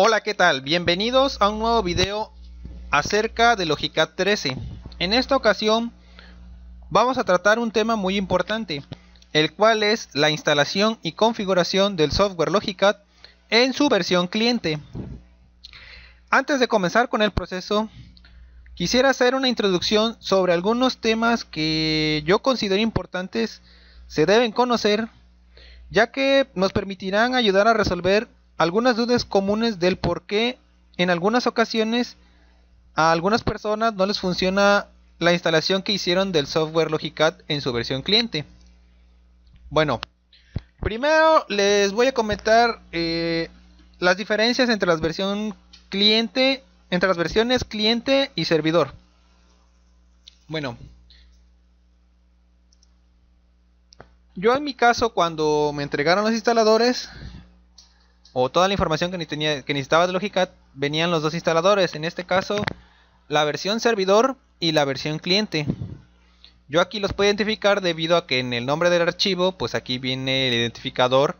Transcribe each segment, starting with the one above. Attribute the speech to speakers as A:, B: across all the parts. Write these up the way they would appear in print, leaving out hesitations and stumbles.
A: Hola, ¿qué tal? Bienvenidos a un nuevo video acerca de Logicat 13. En esta ocasión vamos a tratar un tema muy importante, el cual es la instalación y configuración del software Logicat en su versión cliente. Antes de comenzar con el proceso, quisiera hacer una introducción sobre algunos temas que yo considero importantes se deben conocer, ya que nos permitirán ayudar a resolver algunas dudas comunes del por qué en algunas ocasiones a algunas personas no les funciona la instalación que hicieron del software Logicat en su versión cliente. Bueno, primero les voy a comentar las diferencias entre las versiones cliente y servidor. Bueno, yo en mi caso, cuando me entregaron los instaladores o toda la información que necesitaba de Logicat, venían los dos instaladores, en este caso la versión servidor y la versión cliente. Yo aquí los puedo identificar debido a que en el nombre del archivo, pues aquí viene el identificador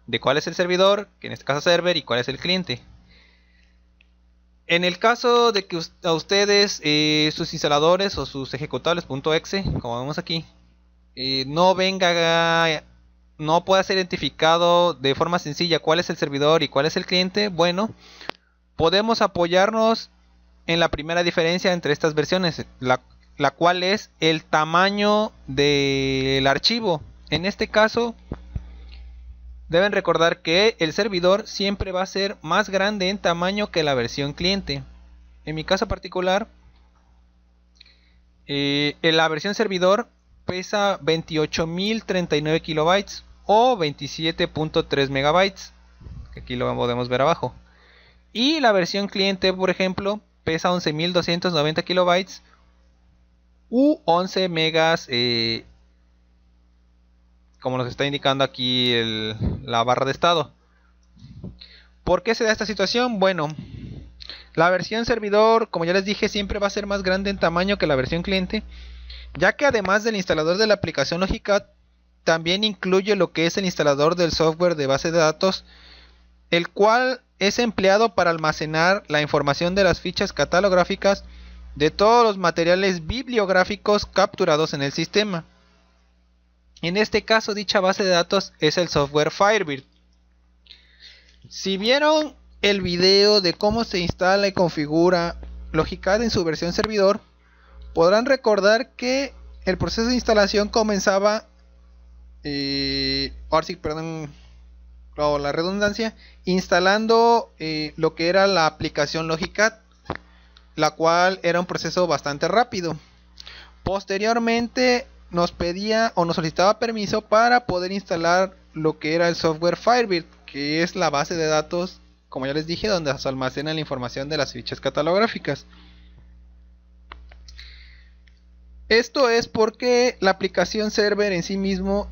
A: de cuál es el servidor, que en este caso server, y cuál es el cliente. En el caso de que a ustedes sus instaladores o sus ejecutables .exe, como vemos aquí, no pueda ser identificado de forma sencilla cuál es el servidor y cuál es el cliente, bueno, podemos apoyarnos en la primera diferencia entre estas versiones, la cual es el tamaño del archivo. En este caso, deben recordar que el servidor siempre va a ser más grande en tamaño que la versión cliente. En mi caso particular, en la versión servidor pesa 28.039 kilobytes o 27.3 megabytes, que aquí lo podemos ver abajo. Y la versión cliente, por ejemplo, pesa 11.290 kilobytes u 11 megas, como nos está indicando aquí la barra de estado. ¿Por qué se da esta situación? Bueno, la versión servidor, como ya les dije, siempre va a ser más grande en tamaño que la versión cliente, ya que además del instalador de la aplicación Logicat, también incluye lo que es el instalador del software de base de datos, el cual es empleado para almacenar la información de las fichas catalográficas de todos los materiales bibliográficos capturados en el sistema. En este caso, dicha base de datos es el software Firebird. Si vieron el video de cómo se instala y configura Logicat en su versión servidor, podrán recordar que el proceso de instalación comenzaba, la redundancia, instalando lo que era la aplicación Logicat, la cual era un proceso bastante rápido. Posteriormente nos pedía o nos solicitaba permiso para poder instalar lo que era el software Firebird, que es la base de datos, como ya les dije, donde se almacena la información de las fichas catalográficas. Esto es porque la aplicación server en sí mismo,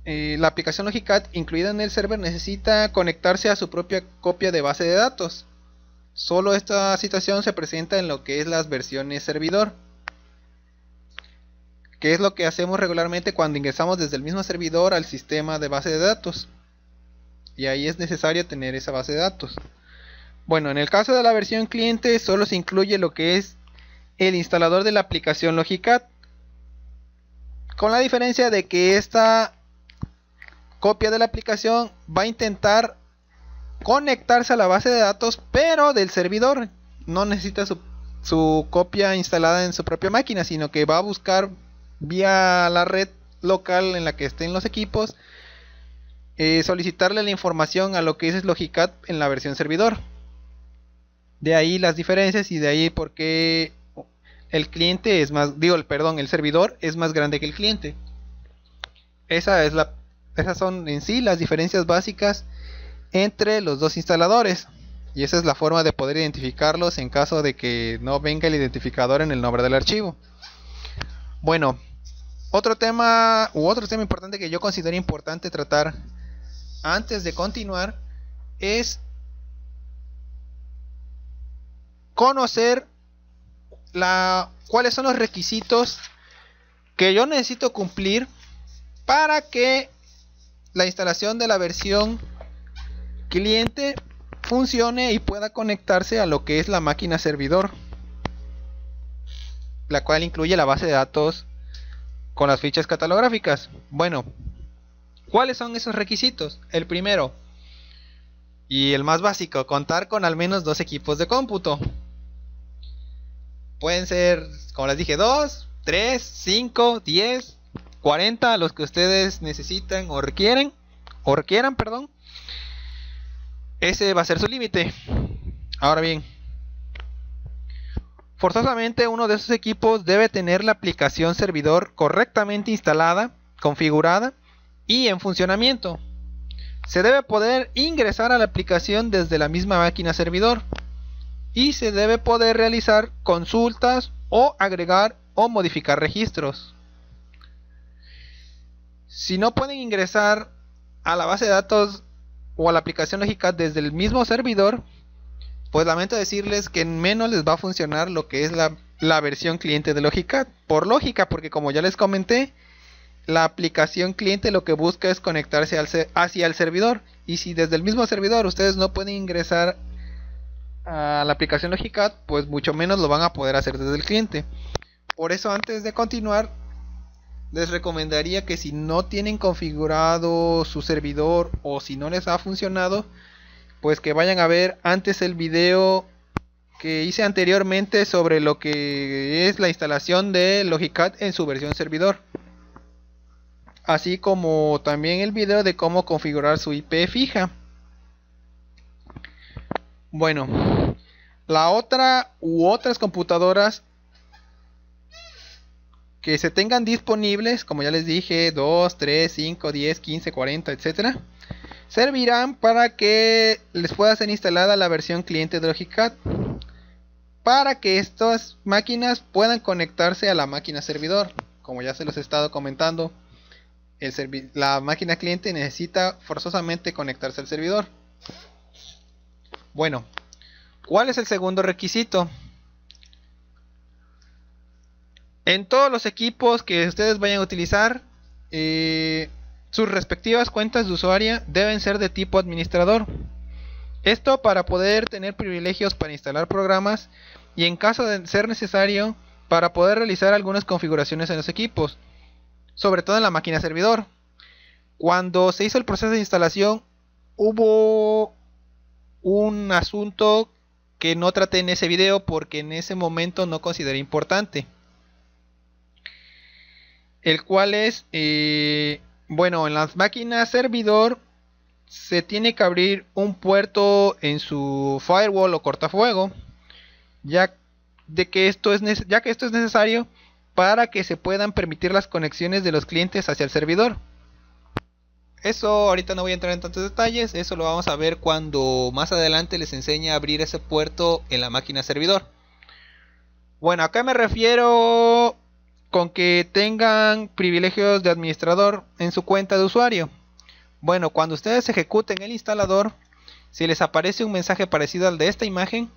A: la aplicación Logicat incluida en el server, necesita conectarse a su propia copia de base de datos. Solo esta situación se presenta en lo que es las versiones servidor, que es lo que hacemos regularmente cuando ingresamos desde el mismo servidor al sistema de base de datos, y ahí es necesario tener esa base de datos. Bueno, en el caso de la versión cliente solo se incluye lo que es el instalador de la aplicación Logicat, con la diferencia de que esta copia de la aplicación va a intentar conectarse a la base de datos, pero del servidor. No necesita su copia instalada en su propia máquina, sino que va a buscar vía la red local en la que estén los equipos, solicitarle la información a lo que es Logicat en la versión servidor. De ahí las diferencias y de ahí por qué el servidor es más grande que el cliente. Esas son en sí las diferencias básicas entre los dos instaladores, y esa es la forma de poder identificarlos en caso de que no venga el identificador en el nombre del archivo. Bueno, otro tema importante que yo considero importante tratar antes de continuar es conocer cuáles son los requisitos que yo necesito cumplir para que la instalación de la versión cliente funcione y pueda conectarse a lo que es la máquina servidor, la cual incluye la base de datos con las fichas catalográficas. Bueno, ¿cuáles son esos requisitos? El primero y el más básico, contar con al menos 2 equipos de cómputo. Pueden ser, como les dije, 2, 3, 5, 10, 40, los que ustedes necesitan o requieran, perdón. Ese va a ser su límite. Ahora bien, forzosamente uno de esos equipos debe tener la aplicación servidor correctamente instalada, configurada y en funcionamiento. Se debe poder ingresar a la aplicación desde la misma máquina servidor y se debe poder realizar consultas o agregar o modificar registros. Si no pueden ingresar a la base de datos o a la aplicación Logicat desde el mismo servidor, pues lamento decirles que menos les va a funcionar lo que es la versión cliente de Logicat. Por lógica, porque como ya les comenté, la aplicación cliente lo que busca es conectarse hacia el servidor. Y si desde el mismo servidor ustedes no pueden ingresar a la aplicación Logicat, pues mucho menos lo van a poder hacer desde el cliente. Por eso, antes de continuar, les recomendaría que si no tienen configurado su servidor o si no les ha funcionado, pues que vayan a ver antes el video que hice anteriormente sobre lo que es la instalación de Logicat en su versión servidor, así como también el video de cómo configurar su IP fija. Bueno, la otra u otras computadoras que se tengan disponibles, como ya les dije, 2, 3, 5, 10, 15, 40, etcétera, servirán para que les pueda ser instalada la versión cliente de Logicat, para que estas máquinas puedan conectarse a la máquina servidor. Como ya se los he estado comentando, la máquina cliente necesita forzosamente conectarse al servidor. Bueno, ¿cuál es el segundo requisito? En todos los equipos que ustedes vayan a utilizar, sus respectivas cuentas de usuario deben ser de tipo administrador. Esto para poder tener privilegios para instalar programas y, en caso de ser necesario, para poder realizar algunas configuraciones en los equipos, sobre todo en la máquina servidor. Cuando se hizo el proceso de instalación, hubo un asunto que no traté en ese video porque en ese momento no consideré importante, el cual es, bueno, en las máquinas servidor se tiene que abrir un puerto en su firewall o cortafuego, ya que esto es necesario para que se puedan permitir las conexiones de los clientes hacia el servidor. Eso ahorita no voy a entrar en tantos detalles, eso lo vamos a ver cuando más adelante les enseñe a abrir ese puerto en la máquina servidor. Bueno, acá me refiero con que tengan privilegios de administrador en su cuenta de usuario. Bueno, cuando ustedes ejecuten el instalador, si les aparece un mensaje parecido al de esta imagen,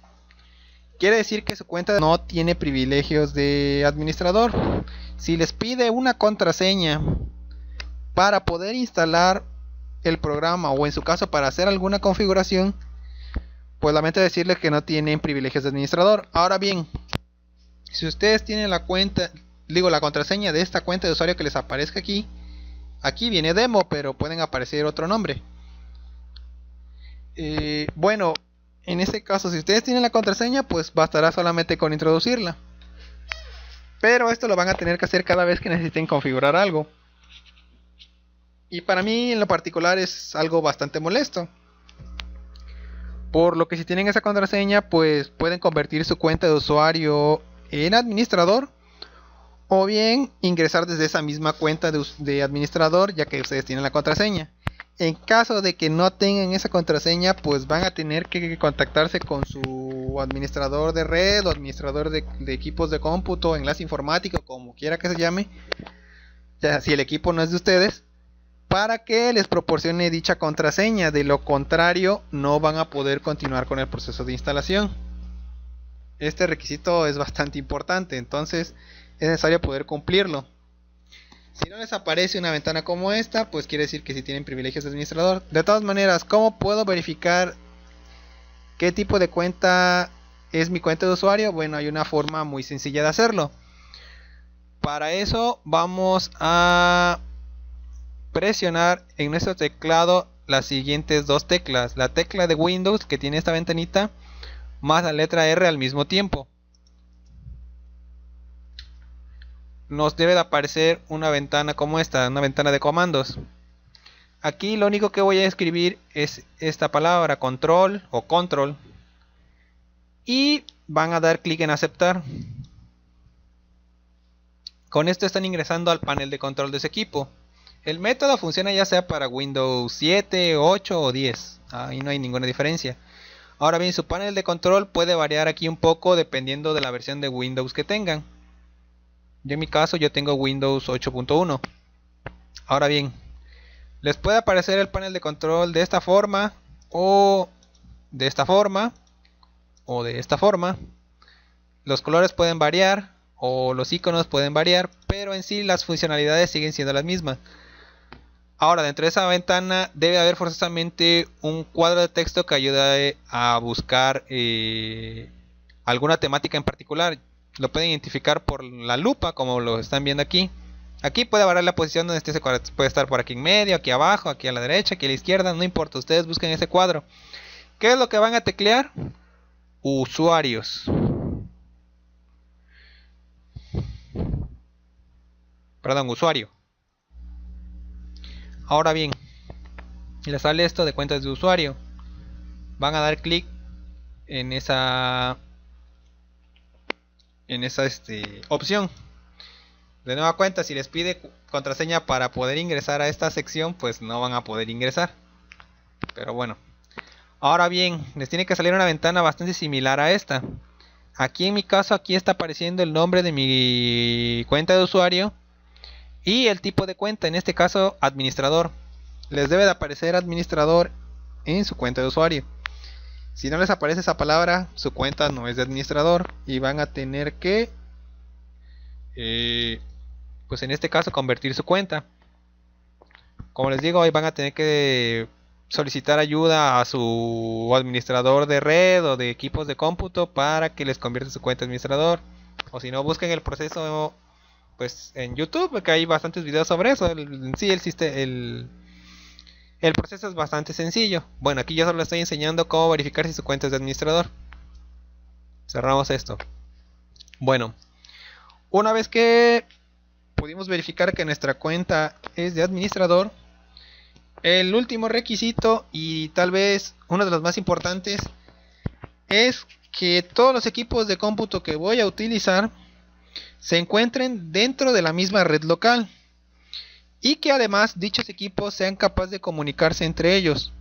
A: quiere decir que su cuenta no tiene privilegios de administrador. Si les pide una contraseña para poder instalar el programa, o en su caso para hacer alguna configuración, pues lamento decirles que no tienen privilegios de administrador. Ahora bien, si ustedes tienen la contraseña de esta cuenta de usuario que les aparezca aquí viene demo, pero pueden aparecer otro nombre. Bueno, en este caso, si ustedes tienen la contraseña, pues bastará solamente con introducirla. Pero esto lo van a tener que hacer cada vez que necesiten configurar algo. Y para mí en lo particular es algo bastante molesto. Por lo que si tienen esa contraseña, pues pueden convertir su cuenta de usuario en administrador, o bien ingresar desde esa misma cuenta de administrador, ya que ustedes tienen la contraseña. En caso de que no tengan esa contraseña, pues van a tener que contactarse con su administrador de red o administrador de equipos de cómputo, enlace informático, como quiera que se llame, ya si el equipo no es de ustedes, para que les proporcione dicha contraseña. De lo contrario, no van a poder continuar con el proceso de instalación. Este requisito es bastante importante, entonces es necesario poder cumplirlo. Si no les aparece una ventana como esta, pues quiere decir que sí tienen privilegios de administrador. De todas maneras, ¿cómo puedo verificar ¿Qué tipo de cuenta es mi cuenta de usuario? Bueno, hay una forma muy sencilla de hacerlo. Para eso vamos a presionar en nuestro teclado las siguientes dos teclas. La tecla de Windows, que tiene esta ventanita, más la letra R al mismo tiempo. Nos debe de aparecer una ventana como esta, una ventana de comandos. Aquí lo único que voy a escribir es esta palabra, control o control, y van a dar clic en aceptar. Con esto están ingresando al panel de control de su equipo. El método funciona ya sea para Windows 7, 8 o 10. Ahí no hay ninguna diferencia. Ahora bien, su panel de control puede variar aquí un poco dependiendo de la versión de Windows que tengan. Yo en mi caso yo tengo Windows 8.1. Ahora bien, les puede aparecer el panel de control de esta forma, o de esta forma, o de esta forma. Los colores pueden variar, o los iconos pueden variar, pero en sí las funcionalidades siguen siendo las mismas. Ahora, dentro de esa ventana debe haber forzosamente un cuadro de texto que ayude a buscar alguna temática en particular. Lo pueden identificar por la lupa, como lo están viendo aquí. Aquí puede variar la posición donde esté ese cuadro. Puede estar por aquí en medio, aquí abajo, aquí a la derecha, aquí a la izquierda, no importa. Ustedes busquen ese cuadro. ¿Qué es lo que van a teclear? Usuarios. Perdón, usuario. Ahora bien, les sale esto de cuentas de usuario. Van a dar clic en esa opción. De nueva cuenta, si les pide contraseña para poder ingresar a esta sección, pues no van a poder ingresar. Pero bueno. Ahora bien, les tiene que salir una ventana bastante similar a esta. Aquí en mi caso, aquí está apareciendo el nombre de mi cuenta de usuario y el tipo de cuenta, en este caso administrador. Les debe de aparecer administrador en su cuenta de usuario. Si no les aparece esa palabra, su cuenta no es de administrador y van a tener que pues en este caso convertir su cuenta. Como les digo, hoy van a tener que solicitar ayuda a su administrador de red o de equipos de cómputo para que les convierta su cuenta de administrador. O si no, busquen el proceso pues en YouTube, porque hay bastantes videos sobre eso. El proceso es bastante sencillo. Bueno, aquí yo solo estoy enseñando cómo verificar si su cuenta es de administrador. Cerramos esto. Bueno, una vez que pudimos verificar que nuestra cuenta es de administrador, el último requisito, y tal vez uno de los más importantes, es que todos los equipos de cómputo que voy a utilizar se encuentren dentro de la misma red local y que además dichos equipos sean capaces de comunicarse entre ellos.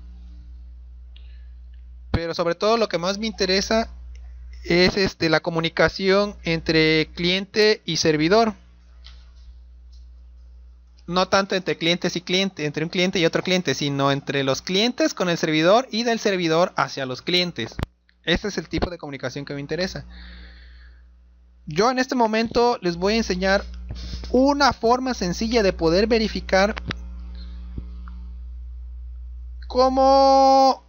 A: Pero sobre todo lo que más me interesa es la comunicación entre cliente y servidor. No tanto entre clientes y cliente, entre un cliente y otro cliente, sino entre los clientes con el servidor y del servidor hacia los clientes. Este es el tipo de comunicación que me interesa. Yo en este momento les voy a enseñar una forma sencilla de poder verificar cómo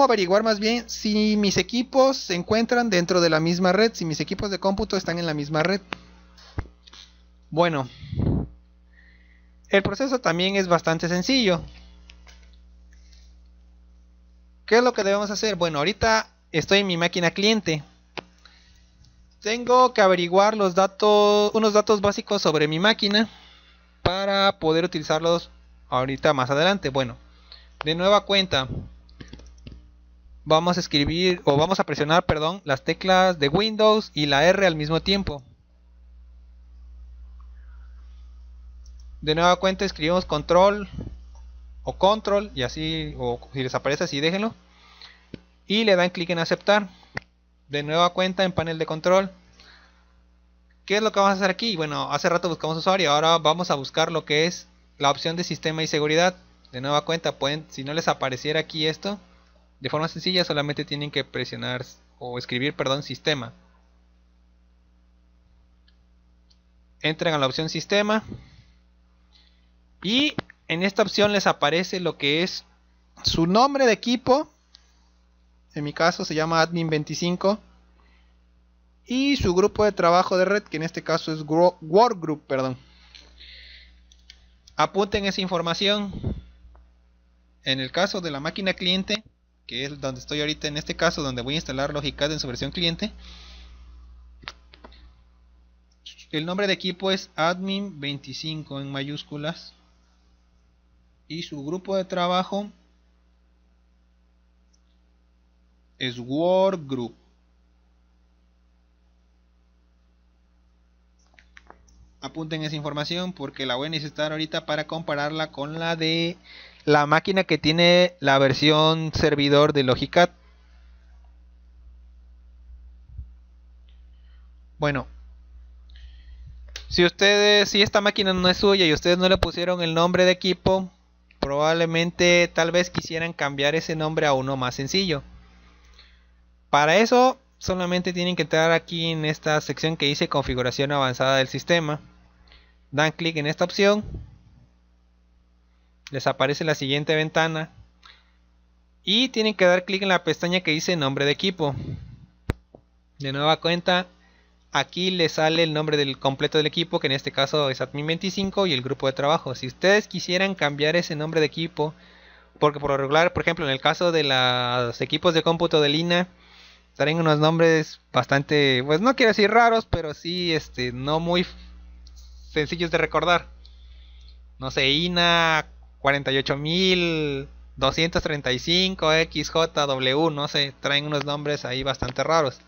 A: averiguar más bien si mis equipos se encuentran dentro de la misma red, si mis equipos de cómputo están en la misma red. Bueno, el proceso también es bastante sencillo. ¿Qué es lo que debemos hacer? Bueno, ahorita estoy en mi máquina cliente. Tengo que averiguar unos datos básicos sobre mi máquina para poder utilizarlos ahorita más adelante. Bueno, de nueva cuenta, vamos a presionar, las teclas de Windows y la R al mismo tiempo. De nueva cuenta escribimos control o control, y así, o si les aparece así, déjenlo, y le dan clic en aceptar. De nueva cuenta en panel de control. ¿Qué es lo que vamos a hacer aquí? Bueno, hace rato buscamos usuario, ahora vamos a buscar lo que es la opción de sistema y seguridad. De nueva cuenta, si no les apareciera aquí esto, de forma sencilla solamente tienen que presionar o escribir, sistema. Entran a la opción sistema y en esta opción les aparece lo que es su nombre de equipo en mi caso se llama admin25, y su grupo de trabajo de red, que en este caso es workgroup, perdón. Apunten esa información. En el caso de la máquina cliente, que es donde estoy ahorita, en este caso donde voy a instalar Logicad en su versión cliente, el nombre de equipo es admin25 en mayúsculas, y su grupo de trabajo es workgroup. Apunten esa información porque la voy a necesitar ahorita para compararla con la de la máquina que tiene la versión servidor de Logicad. Bueno, si esta máquina no es suya y ustedes no le pusieron el nombre de equipo, probablemente tal vez quisieran cambiar ese nombre a uno más sencillo. Para eso solamente tienen que entrar aquí en esta sección que dice configuración avanzada del sistema. Dan clic en esta opción, les aparece la siguiente ventana y tienen que dar clic en la pestaña que dice nombre de equipo. De nueva cuenta, aquí les sale el nombre del completo del equipo, que en este caso es admin25, y el grupo de trabajo. Si ustedes quisieran cambiar ese nombre de equipo, porque por lo regular, por ejemplo, en el caso de los equipos de cómputo de línea, traen unos nombres bastante, pues no quiero decir raros, pero sí no muy sencillos de recordar. No sé, INA 48235 XJW, no sé, traen unos nombres ahí bastante raros.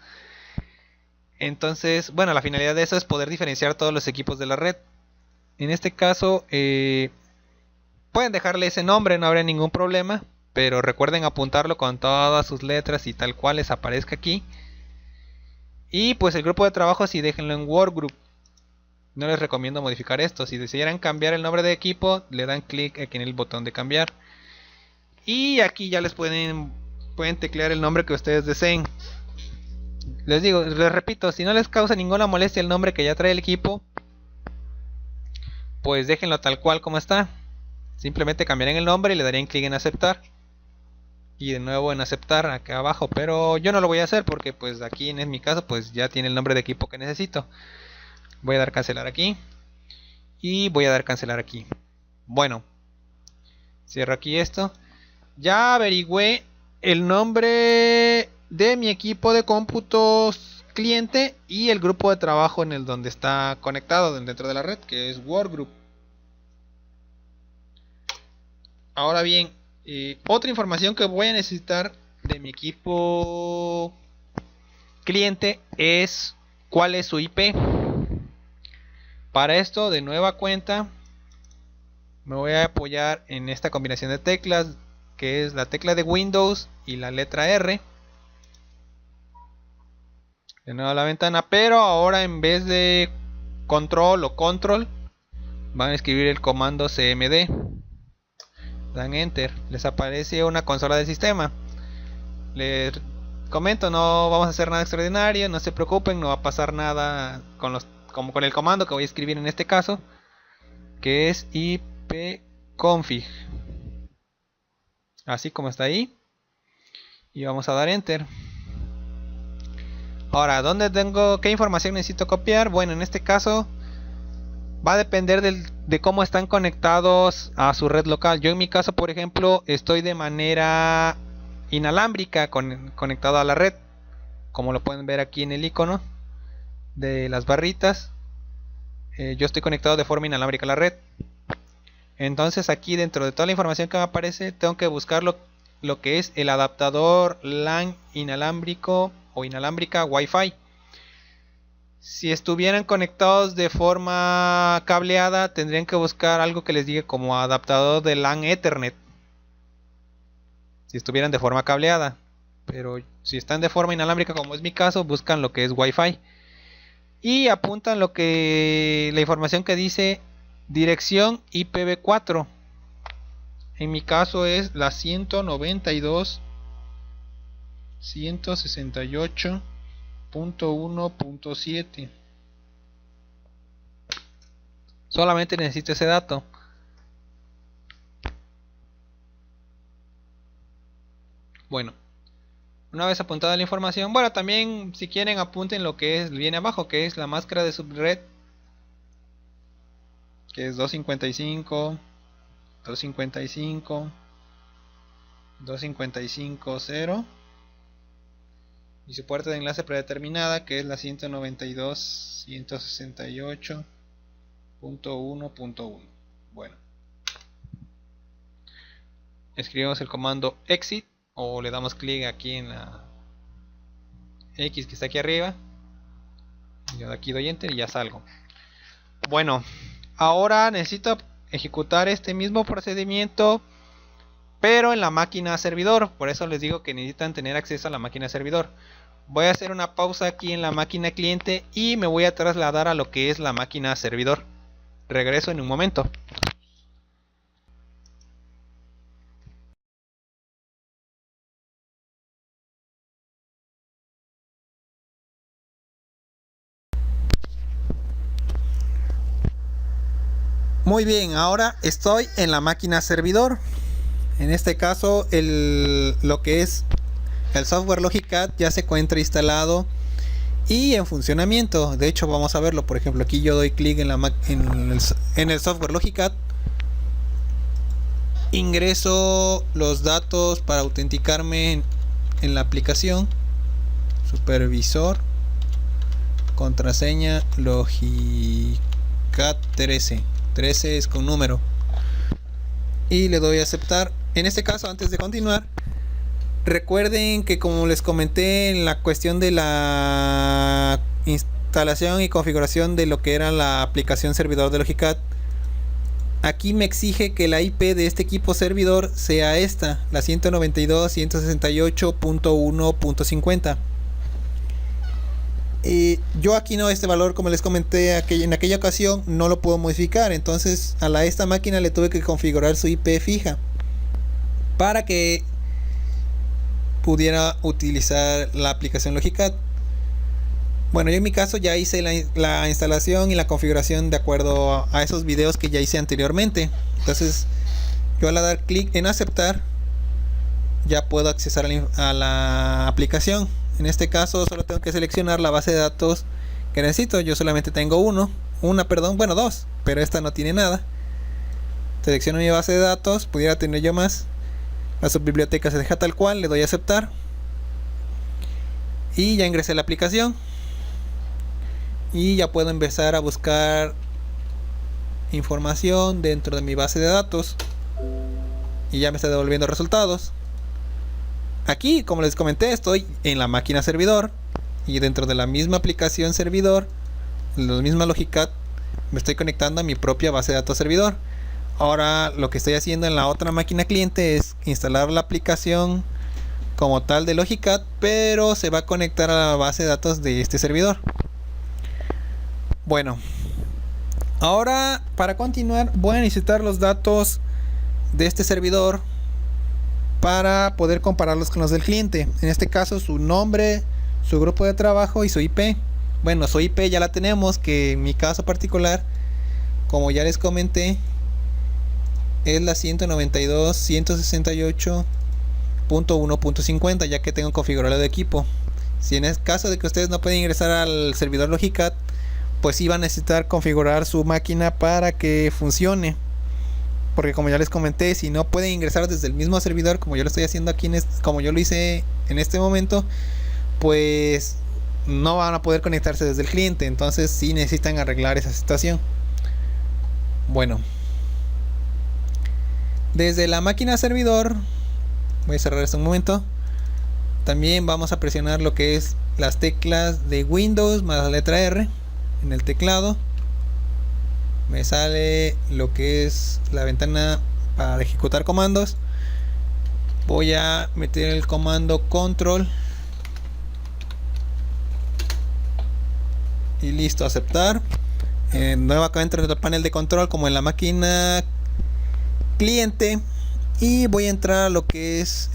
A: Entonces, bueno, la finalidad de eso es poder diferenciar todos los equipos de la red. En este caso, pueden dejarle ese nombre, no habrá ningún problema, pero recuerden apuntarlo con todas sus letras y tal cual les aparezca aquí. Y pues el grupo de trabajo sí déjenlo en workgroup. No les recomiendo modificar esto. Si decidieran cambiar el nombre de equipo, le dan clic aquí en el botón de cambiar. Y aquí ya les pueden teclear el nombre que ustedes deseen. Les repito, si no les causa ninguna molestia el nombre que ya trae el equipo, pues déjenlo tal cual como está. Simplemente cambiarían el nombre y le darían clic en aceptar. Y de nuevo en aceptar acá abajo. Pero yo no lo voy a hacer porque pues aquí en mi caso pues ya tiene el nombre de equipo que necesito. Voy a dar cancelar aquí. Y voy a dar cancelar aquí. Bueno, cierro aquí esto. Ya averigüé el nombre de mi equipo de cómputos cliente y el grupo de trabajo en el donde está conectado dentro de la red, que es workgroup. Ahora bien, otra información que voy a necesitar de mi equipo cliente es cuál es su IP. Para esto, de nueva cuenta, me voy a apoyar en esta combinación de teclas, que es la tecla de Windows y la letra R. De nuevo la ventana, pero ahora en vez de control o control, van a escribir el comando cmd. Dan enter, les aparece una consola del sistema. Les comento, no vamos a hacer nada extraordinario, no se preocupen, no va a pasar nada como con el comando que voy a escribir en este caso, que es ipconfig, así como está ahí, y vamos a dar enter. Ahora, qué información necesito copiar? Bueno, en este caso va a depender de cómo están conectados a su red local. Yo en mi caso, por ejemplo, estoy de manera inalámbrica conectado a la red, como lo pueden ver aquí en el icono de las barritas. Yo estoy conectado de forma inalámbrica a la red. Entonces aquí dentro de toda la información que me aparece, tengo que buscar lo que es el adaptador LAN inalámbrico o inalámbrica Wi-Fi. Si estuvieran conectados de forma cableada, tendrían que buscar algo que les diga como adaptador de LAN Ethernet. Si estuvieran de forma cableada. Pero si están de forma inalámbrica, como es mi caso, buscan lo que es Wi-Fi. Y apuntan la información que dice dirección IPv4. En mi caso es la 192.168.1.7. Solamente necesito ese dato. Bueno, Una vez apuntada la información, bueno, también si quieren apunten lo que es, viene abajo, que es la máscara de subred, que es 255, 255, 255.0 y su puerta de enlace predeterminada, que es la 192.168.1.1. Bueno, escribimos el comando exit o le damos clic aquí en la X que está aquí arriba. Yo de aquí doy enter y ya salgo. Bueno, ahora necesito ejecutar este mismo procedimiento, pero en la máquina servidor. Por eso les digo que necesitan tener acceso a la máquina servidor. Voy a hacer una pausa aquí en la máquina cliente y me voy a trasladar a lo que es la máquina servidor. Regreso en un momento. Muy bien, ahora estoy en la máquina servidor. En este caso lo que es el software Logicat ya se encuentra instalado y en funcionamiento. De hecho vamos a verlo. Por ejemplo, aquí yo doy clic en el software Logicat, ingreso los datos para autenticarme en la aplicación, supervisor, contraseña Logicat 13 es con número, y le doy a aceptar. En este caso, antes de continuar, recuerden que como les comenté en la cuestión de la instalación y configuración de lo que era la aplicación servidor de Logicat, aquí me exige que la IP de este equipo servidor sea esta, la 192.168.1.50. Yo aquí no, este valor, como les comenté en aquella ocasión, no lo puedo modificar. Entonces a esta máquina le tuve que configurar su IP fija para que pudiera utilizar la aplicación Logicat. Bueno, yo en mi caso ya hice la instalación y la configuración de acuerdo a esos videos que ya hice anteriormente. Entonces yo al dar clic en aceptar ya puedo accesar a la aplicación. En este caso solo tengo que seleccionar la base de datos que necesito. Yo solamente tengo dos, pero esta no tiene nada. Selecciono mi base de datos, pudiera tener yo más. La subbiblioteca se deja tal cual, le doy a aceptar y ya ingresé a la aplicación y ya puedo empezar a buscar información dentro de mi base de datos y ya me está devolviendo resultados. Aquí, como les comenté, estoy en la máquina servidor y dentro de la misma aplicación servidor, la misma Logicat, me estoy conectando a mi propia base de datos servidor. Ahora lo que estoy haciendo en la otra máquina cliente es instalar la aplicación como tal de Logicat, pero se va a conectar a la base de datos de este servidor. Bueno, ahora para continuar voy a necesitar los datos de este servidor para poder compararlos con los del cliente. En este caso su nombre, su grupo de trabajo y su IP. Bueno, su IP ya la tenemos, que en mi caso particular, como ya les comenté, es la 192.168.1.50, ya que tengo configurado el equipo. Si en el caso de que ustedes no pueden ingresar al servidor Logicat, pues sí van a necesitar configurar su máquina para que funcione. Porque como ya les comenté, si no pueden ingresar desde el mismo servidor, como yo lo estoy haciendo aquí, como yo lo hice en este momento, pues no van a poder conectarse desde el cliente. Entonces sí necesitan arreglar esa situación. Bueno, desde la máquina servidor, voy a cerrar esto un momento. También vamos a presionar lo que es las teclas de Windows más la letra R en el teclado. Me sale lo que es la ventana para ejecutar comandos. Voy a meter el comando control y listo, aceptar. Nuevamente dentro del panel de control como en la máquina cliente, y voy a entrar a lo que es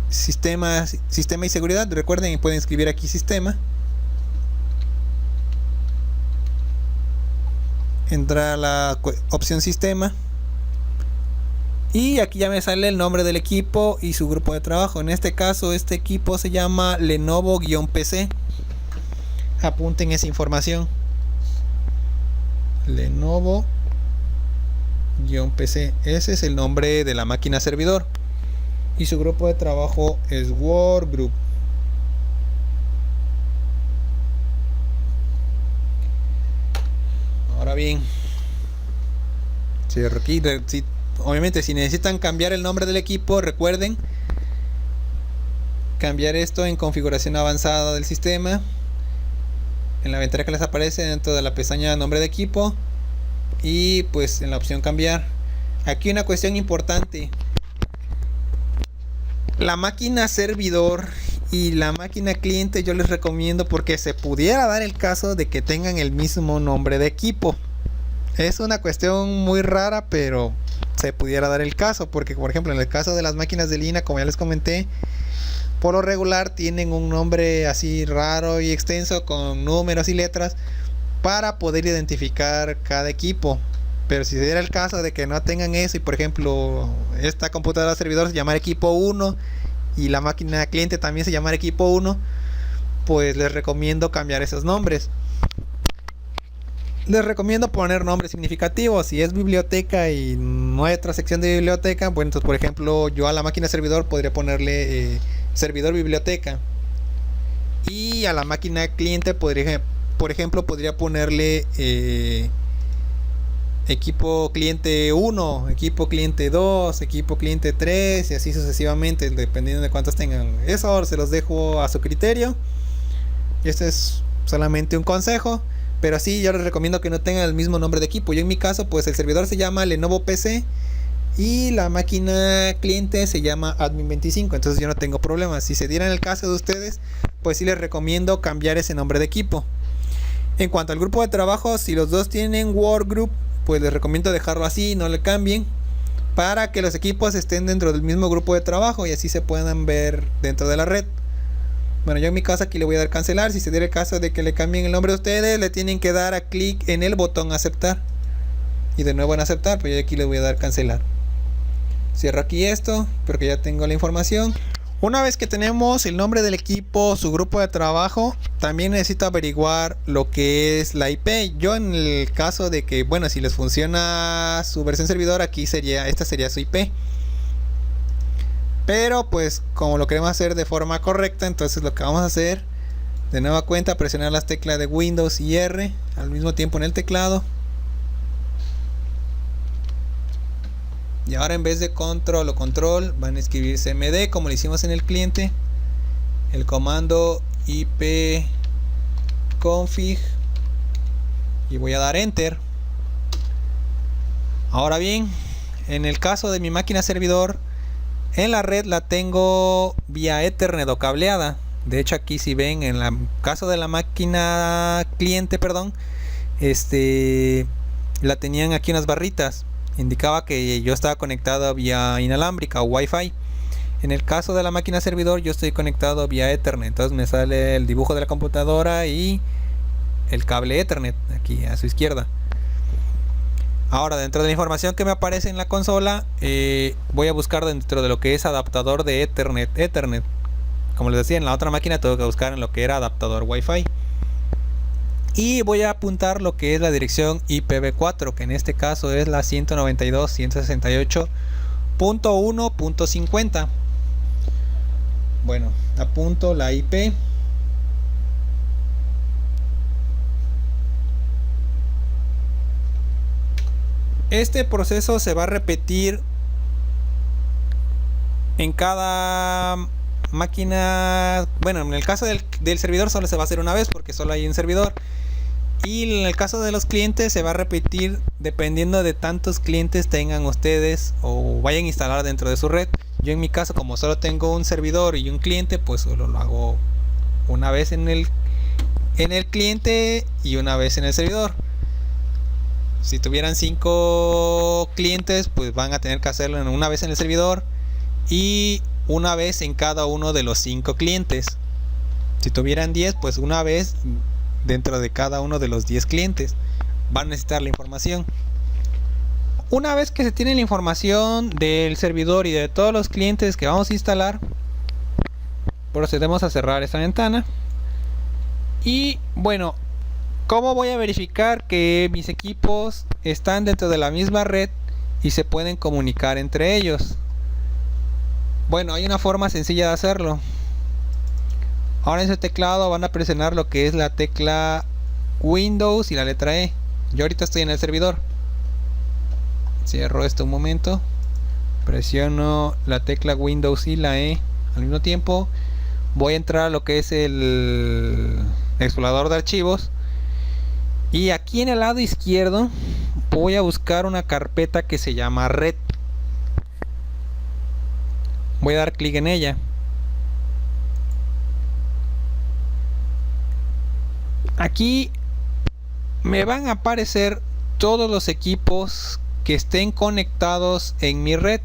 A: sistema y seguridad. Recuerden, pueden escribir aquí sistema, entrar a la opción sistema Y aquí ya me sale el nombre del equipo y su grupo de trabajo. En este caso, este equipo se llama Lenovo-PC. Apunten esa información. Lenovo-PC. Ese es el nombre de la máquina servidor. Y su grupo de trabajo es Workgroup. Ahora bien, obviamente si necesitan cambiar el nombre del equipo, recuerden cambiar esto en configuración avanzada del sistema, en la ventana que les aparece dentro de la pestaña nombre de equipo, y pues en la opción cambiar. Aquí una cuestión importante: la máquina servidor y la máquina cliente yo les recomiendo, porque se pudiera dar el caso de que tengan el mismo nombre de equipo. Es una cuestión muy rara, pero se pudiera dar el caso, porque por ejemplo en el caso de las máquinas de línea, como ya les comenté, por lo regular tienen un nombre así raro y extenso con números y letras para poder identificar cada equipo. Pero si se diera el caso de que no tengan eso, y por ejemplo esta computadora servidor se llama equipo 1 y la máquina cliente también se llama equipo 1, pues les recomiendo cambiar esos nombres. Les recomiendo poner nombres significativos. Si es biblioteca y no hay otra sección de biblioteca, bueno, entonces por ejemplo yo a la máquina servidor podría ponerle servidor biblioteca, y a la máquina cliente podría ponerle equipo cliente 1, equipo cliente 2, equipo cliente 3, y así sucesivamente, dependiendo de cuántos tengan. Eso se los dejo a su criterio. Y este es solamente un consejo, pero sí, yo les recomiendo que no tengan el mismo nombre de equipo. Yo en mi caso, pues el servidor se llama Lenovo PC y la máquina cliente se llama Admin 25, entonces yo no tengo problemas. Si se diera en el caso de ustedes, pues sí les recomiendo cambiar ese nombre de equipo. En cuanto al grupo de trabajo, si los dos tienen Workgroup, pues les recomiendo dejarlo así, no le cambien, para que los equipos estén dentro del mismo grupo de trabajo y así se puedan ver dentro de la red. Bueno, yo en mi caso aquí le voy a dar cancelar. Si se diera el caso de que le cambien el nombre de ustedes, le tienen que dar a clic en el botón aceptar y de nuevo en aceptar, pues yo aquí le voy a dar cancelar. Cierro aquí esto porque ya tengo la información. Una vez que tenemos el nombre del equipo, su grupo de trabajo, también necesito averiguar lo que es la IP. Yo en el caso de que, bueno, si les funciona su versión servidor, esta sería su IP. Pero pues como lo queremos hacer de forma correcta, entonces lo que vamos a hacer, de nueva cuenta, presionar las teclas de Windows y R al mismo tiempo en el teclado. Y ahora en vez de control o control van a escribir cmd como lo hicimos en el cliente. El comando ipconfig. Y voy a dar enter. Ahora bien, en el caso de mi máquina servidor, en la red la tengo vía Ethernet o cableada. De hecho aquí si ven en el caso de la máquina cliente, la tenían aquí unas barritas. Indicaba que yo estaba conectado vía inalámbrica o Wi-Fi. En el caso de la máquina servidor yo estoy conectado vía Ethernet. Entonces me sale el dibujo de la computadora y el cable Ethernet aquí a su izquierda. Ahora dentro de la información que me aparece en la consola, voy a buscar dentro de lo que es adaptador de Ethernet. Como les decía, en la otra máquina tengo que buscar en lo que era adaptador Wi-Fi. Y voy a apuntar lo que es la dirección IPv4, que en este caso es la 192.168.1.50. Bueno, apunto la IP. Este proceso se va a repetir en cada máquina. Bueno, en el caso del servidor solo se va a hacer una vez porque solo hay un servidor. Y en el caso de los clientes se va a repetir dependiendo de tantos clientes tengan ustedes o vayan a instalar dentro de su red. Yo en mi caso, como solo tengo un servidor y un cliente, pues solo lo hago una vez en el cliente y una vez en el servidor. Si tuvieran 5 clientes, pues van a tener que hacerlo una vez en el servidor y una vez en cada uno de los 5 clientes. Si tuvieran 10, pues una vez dentro de cada uno de los 10 clientes. Van a necesitar la información. una vez que se tiene la información del servidor y de todos los clientes que vamos a instalar, procedemos a cerrar esta ventana. Y bueno, ¿cómo voy a verificar que mis equipos están dentro de la misma red y se pueden comunicar entre ellos? Bueno, hay una forma sencilla de hacerlo. Ahora en su teclado van a presionar lo que es la tecla Windows y la letra E. Yo ahorita estoy en el servidor. Cierro esto un momento. Presiono la tecla Windows y la E al mismo tiempo. Voy a entrar a lo que es el explorador de archivos. Y aquí en el lado izquierdo voy a buscar una carpeta que se llama red. Voy a dar clic en ella. Aquí me van a aparecer todos los equipos que estén conectados en mi red.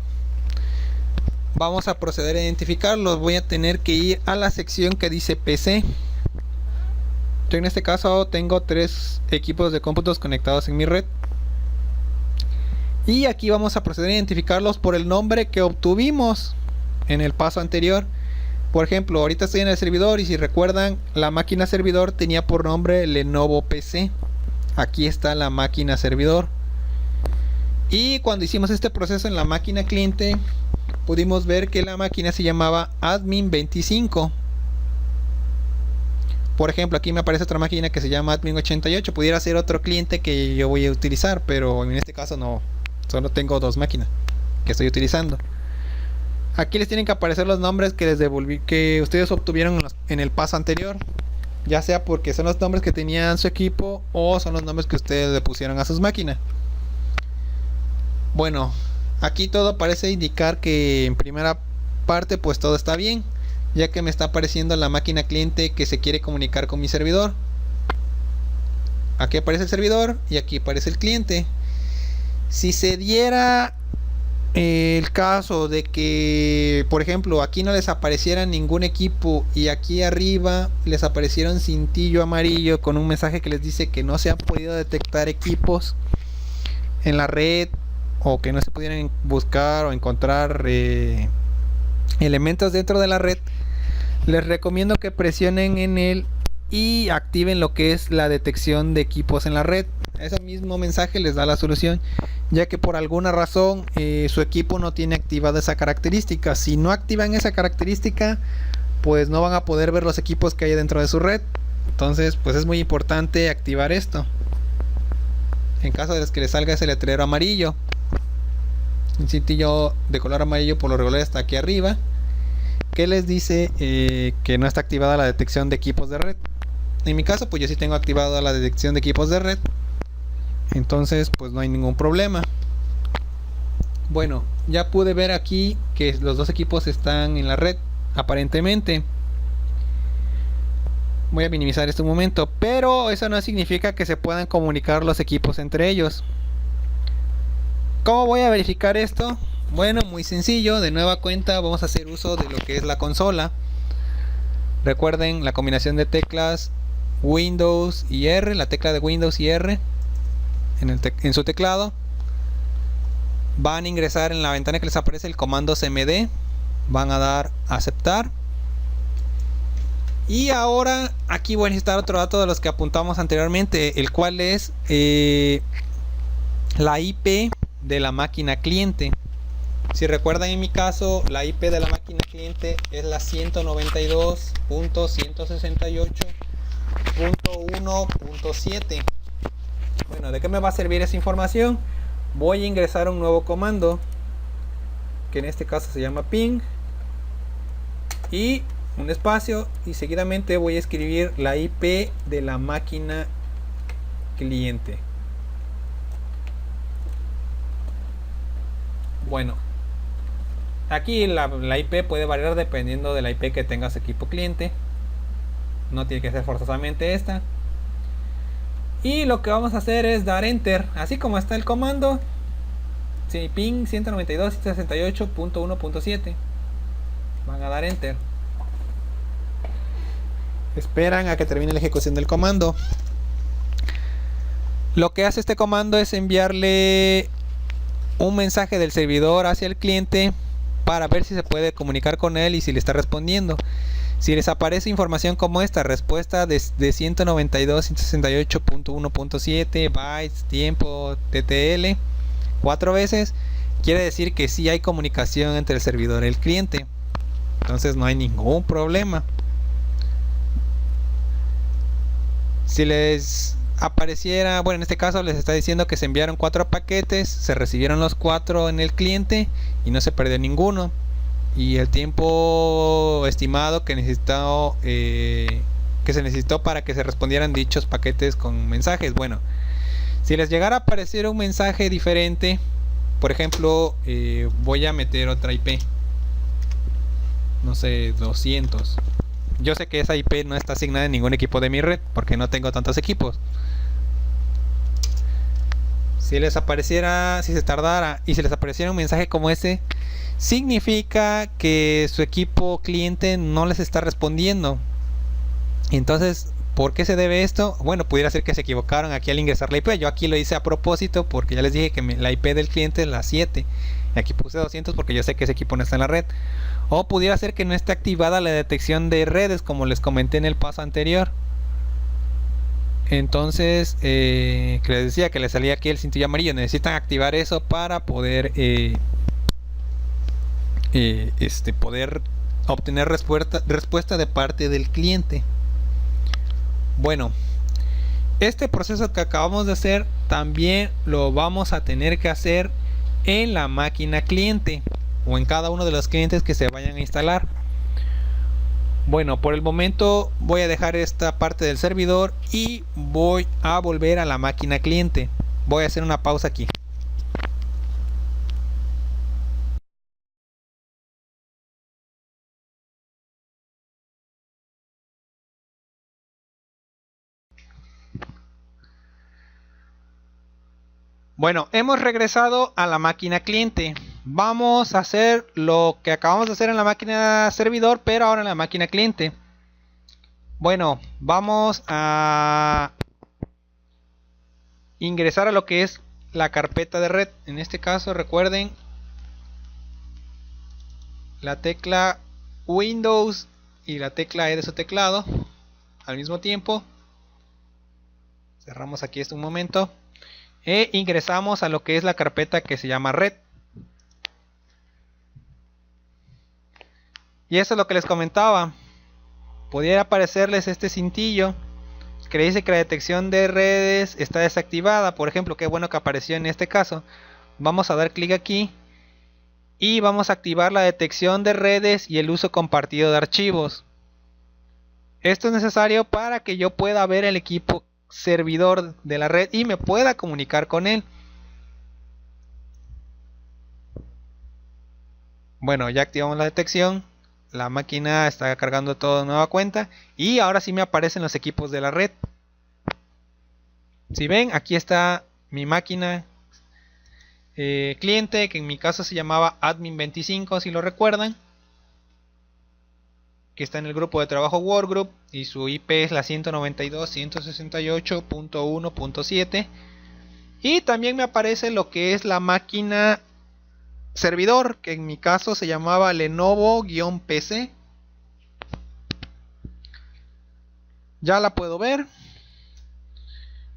A: Vamos a proceder a identificarlos. Voy a tener que ir a la sección que dice PC. Yo en este caso tengo 3 equipos de cómputos conectados en mi red. Y aquí vamos a proceder a identificarlos por el nombre que obtuvimos en el paso anterior. Por ejemplo, ahorita estoy en el servidor y si recuerdan, la máquina servidor tenía por nombre Lenovo PC. Aquí está la máquina servidor. Y cuando hicimos este proceso en la máquina cliente, pudimos ver que la máquina se llamaba Admin 25. Por ejemplo, aquí me aparece otra máquina que se llama Admin 88. Pudiera ser otro cliente que yo voy a utilizar, pero en este caso no. Solo tengo 2 máquinas que estoy utilizando. Aquí les tienen que aparecer los nombres que les devolví, que ustedes obtuvieron en el paso anterior. Ya sea porque son los nombres que tenían su equipo o son los nombres que ustedes le pusieron a sus máquinas. Bueno, aquí todo parece indicar que en primera parte pues todo está bien, ya que me está apareciendo la máquina cliente que se quiere comunicar con mi servidor. Aquí aparece el servidor y aquí aparece el cliente. Si se diera el caso de que, por ejemplo, aquí no les apareciera ningún equipo y aquí arriba les apareciera un cintillo amarillo con un mensaje que les dice que no se han podido detectar equipos en la red, o que no se pudieran buscar o encontrar elementos dentro de la red, les recomiendo que presionen en él y activen lo que es la detección de equipos en la red. Ese mismo mensaje les da la solución, ya que por alguna razón su equipo no tiene activada esa característica. Si no activan esa característica, pues no van a poder ver los equipos que hay dentro de su red. Entonces pues es muy importante activar esto. En caso de que les salga ese letrero amarillo, un cintillo de color amarillo por lo regular está aquí arriba, que les dice que no está activada la detección de equipos de red. En mi caso pues yo sí tengo activada la detección de equipos de red, entonces pues no hay ningún problema. Bueno, ya pude ver aquí que los 2 equipos están en la red aparentemente. Voy a minimizar este momento, pero eso no significa que se puedan comunicar los equipos entre ellos. ¿Cómo voy a verificar esto? Bueno, muy sencillo. De nueva cuenta vamos a hacer uso de lo que es la consola. Recuerden la combinación de teclas Windows y R, la tecla de Windows y R en su teclado. Van a ingresar en la ventana que les aparece el comando cmd, van a dar aceptar. Y ahora aquí voy a necesitar otro dato de los que apuntamos anteriormente, el cual es la IP de la máquina cliente. Si recuerdan, en mi caso la IP de la máquina cliente es la 192.168.1.7. Bueno, ¿de qué me va a servir esa información? Voy a ingresar un nuevo comando, que en este caso se llama ping, y un espacio, y seguidamente voy a escribir la IP de la máquina cliente. Bueno, aquí la IP puede variar dependiendo de la IP que tenga su equipo cliente. No tiene que ser forzosamente esta. Y lo que vamos a hacer es dar enter, así como está el comando. Sí, ping 192.168.1.7. Van a dar enter. Esperan a que termine la ejecución del comando. Lo que hace este comando es enviarle un mensaje del servidor hacia el cliente para ver si se puede comunicar con él y si le está respondiendo. Si les aparece información como esta, respuesta de 192.168.1.7 bytes, tiempo, TTL, 4 veces, quiere decir que sí hay comunicación entre el servidor y el cliente. Entonces no hay ningún problema. Si les apareciera, bueno, en este caso les está diciendo que se enviaron 4 paquetes, se recibieron los 4 en el cliente y no se perdió ninguno. Y el tiempo estimado que se necesitó para que se respondieran dichos paquetes con mensajes. Bueno, si les llegara a aparecer un mensaje diferente, por ejemplo, voy a meter otra IP, no sé, 200. Yo sé que esa IP no está asignada en ningún equipo de mi red porque no tengo tantos equipos. Si les apareciera, si se tardara y si les apareciera un mensaje como ese, significa que su equipo cliente no les está respondiendo. Entonces, ¿por qué se debe esto? Bueno, pudiera ser que se equivocaron aquí al ingresar la IP. Yo aquí lo hice a propósito porque ya les dije que la IP del cliente es la 7. Y aquí puse 200 porque yo sé que ese equipo no está en la red. O pudiera ser que no esté activada la detección de redes, como les comenté en el paso anterior. Entonces, que les decía que les salía aquí el cintillo amarillo. Necesitan activar eso para poder poder obtener respuesta de parte del cliente. Bueno, este proceso que acabamos de hacer también lo vamos a tener que hacer en la máquina cliente o en cada uno de los clientes que se vayan a instalar. Bueno, por el momento voy a dejar esta parte del servidor y voy a volver a la máquina cliente. Voy a hacer una pausa aquí. Bueno, hemos regresado a la máquina cliente. Vamos a hacer lo que acabamos de hacer en la máquina servidor, pero ahora en la máquina cliente. Bueno, vamos a ingresar a lo que es la carpeta de red. En este caso, recuerden la tecla Windows y la tecla E de su teclado al mismo tiempo. Cerramos aquí esto un momento. E ingresamos a lo que es la carpeta que se llama red. Y eso es lo que les comentaba. Pudiera aparecerles este cintillo que dice que la detección de redes está desactivada. Por ejemplo, qué bueno que apareció en este caso. Vamos a dar clic aquí y vamos a activar la detección de redes y el uso compartido de archivos. Esto es necesario para que yo pueda ver el equipo servidor de la red y me pueda comunicar con él. Bueno, ya activamos la detección. La máquina está cargando todo de nueva cuenta y ahora sí me aparecen los equipos de la red. Si ven, aquí está mi máquina cliente, que en mi caso se llamaba admin25, si lo recuerdan, que está en el grupo de trabajo Workgroup y su IP es la 192.168.1.7. y también me aparece lo que es la máquina servidor, que en mi caso se llamaba Lenovo-PC. Ya la puedo ver,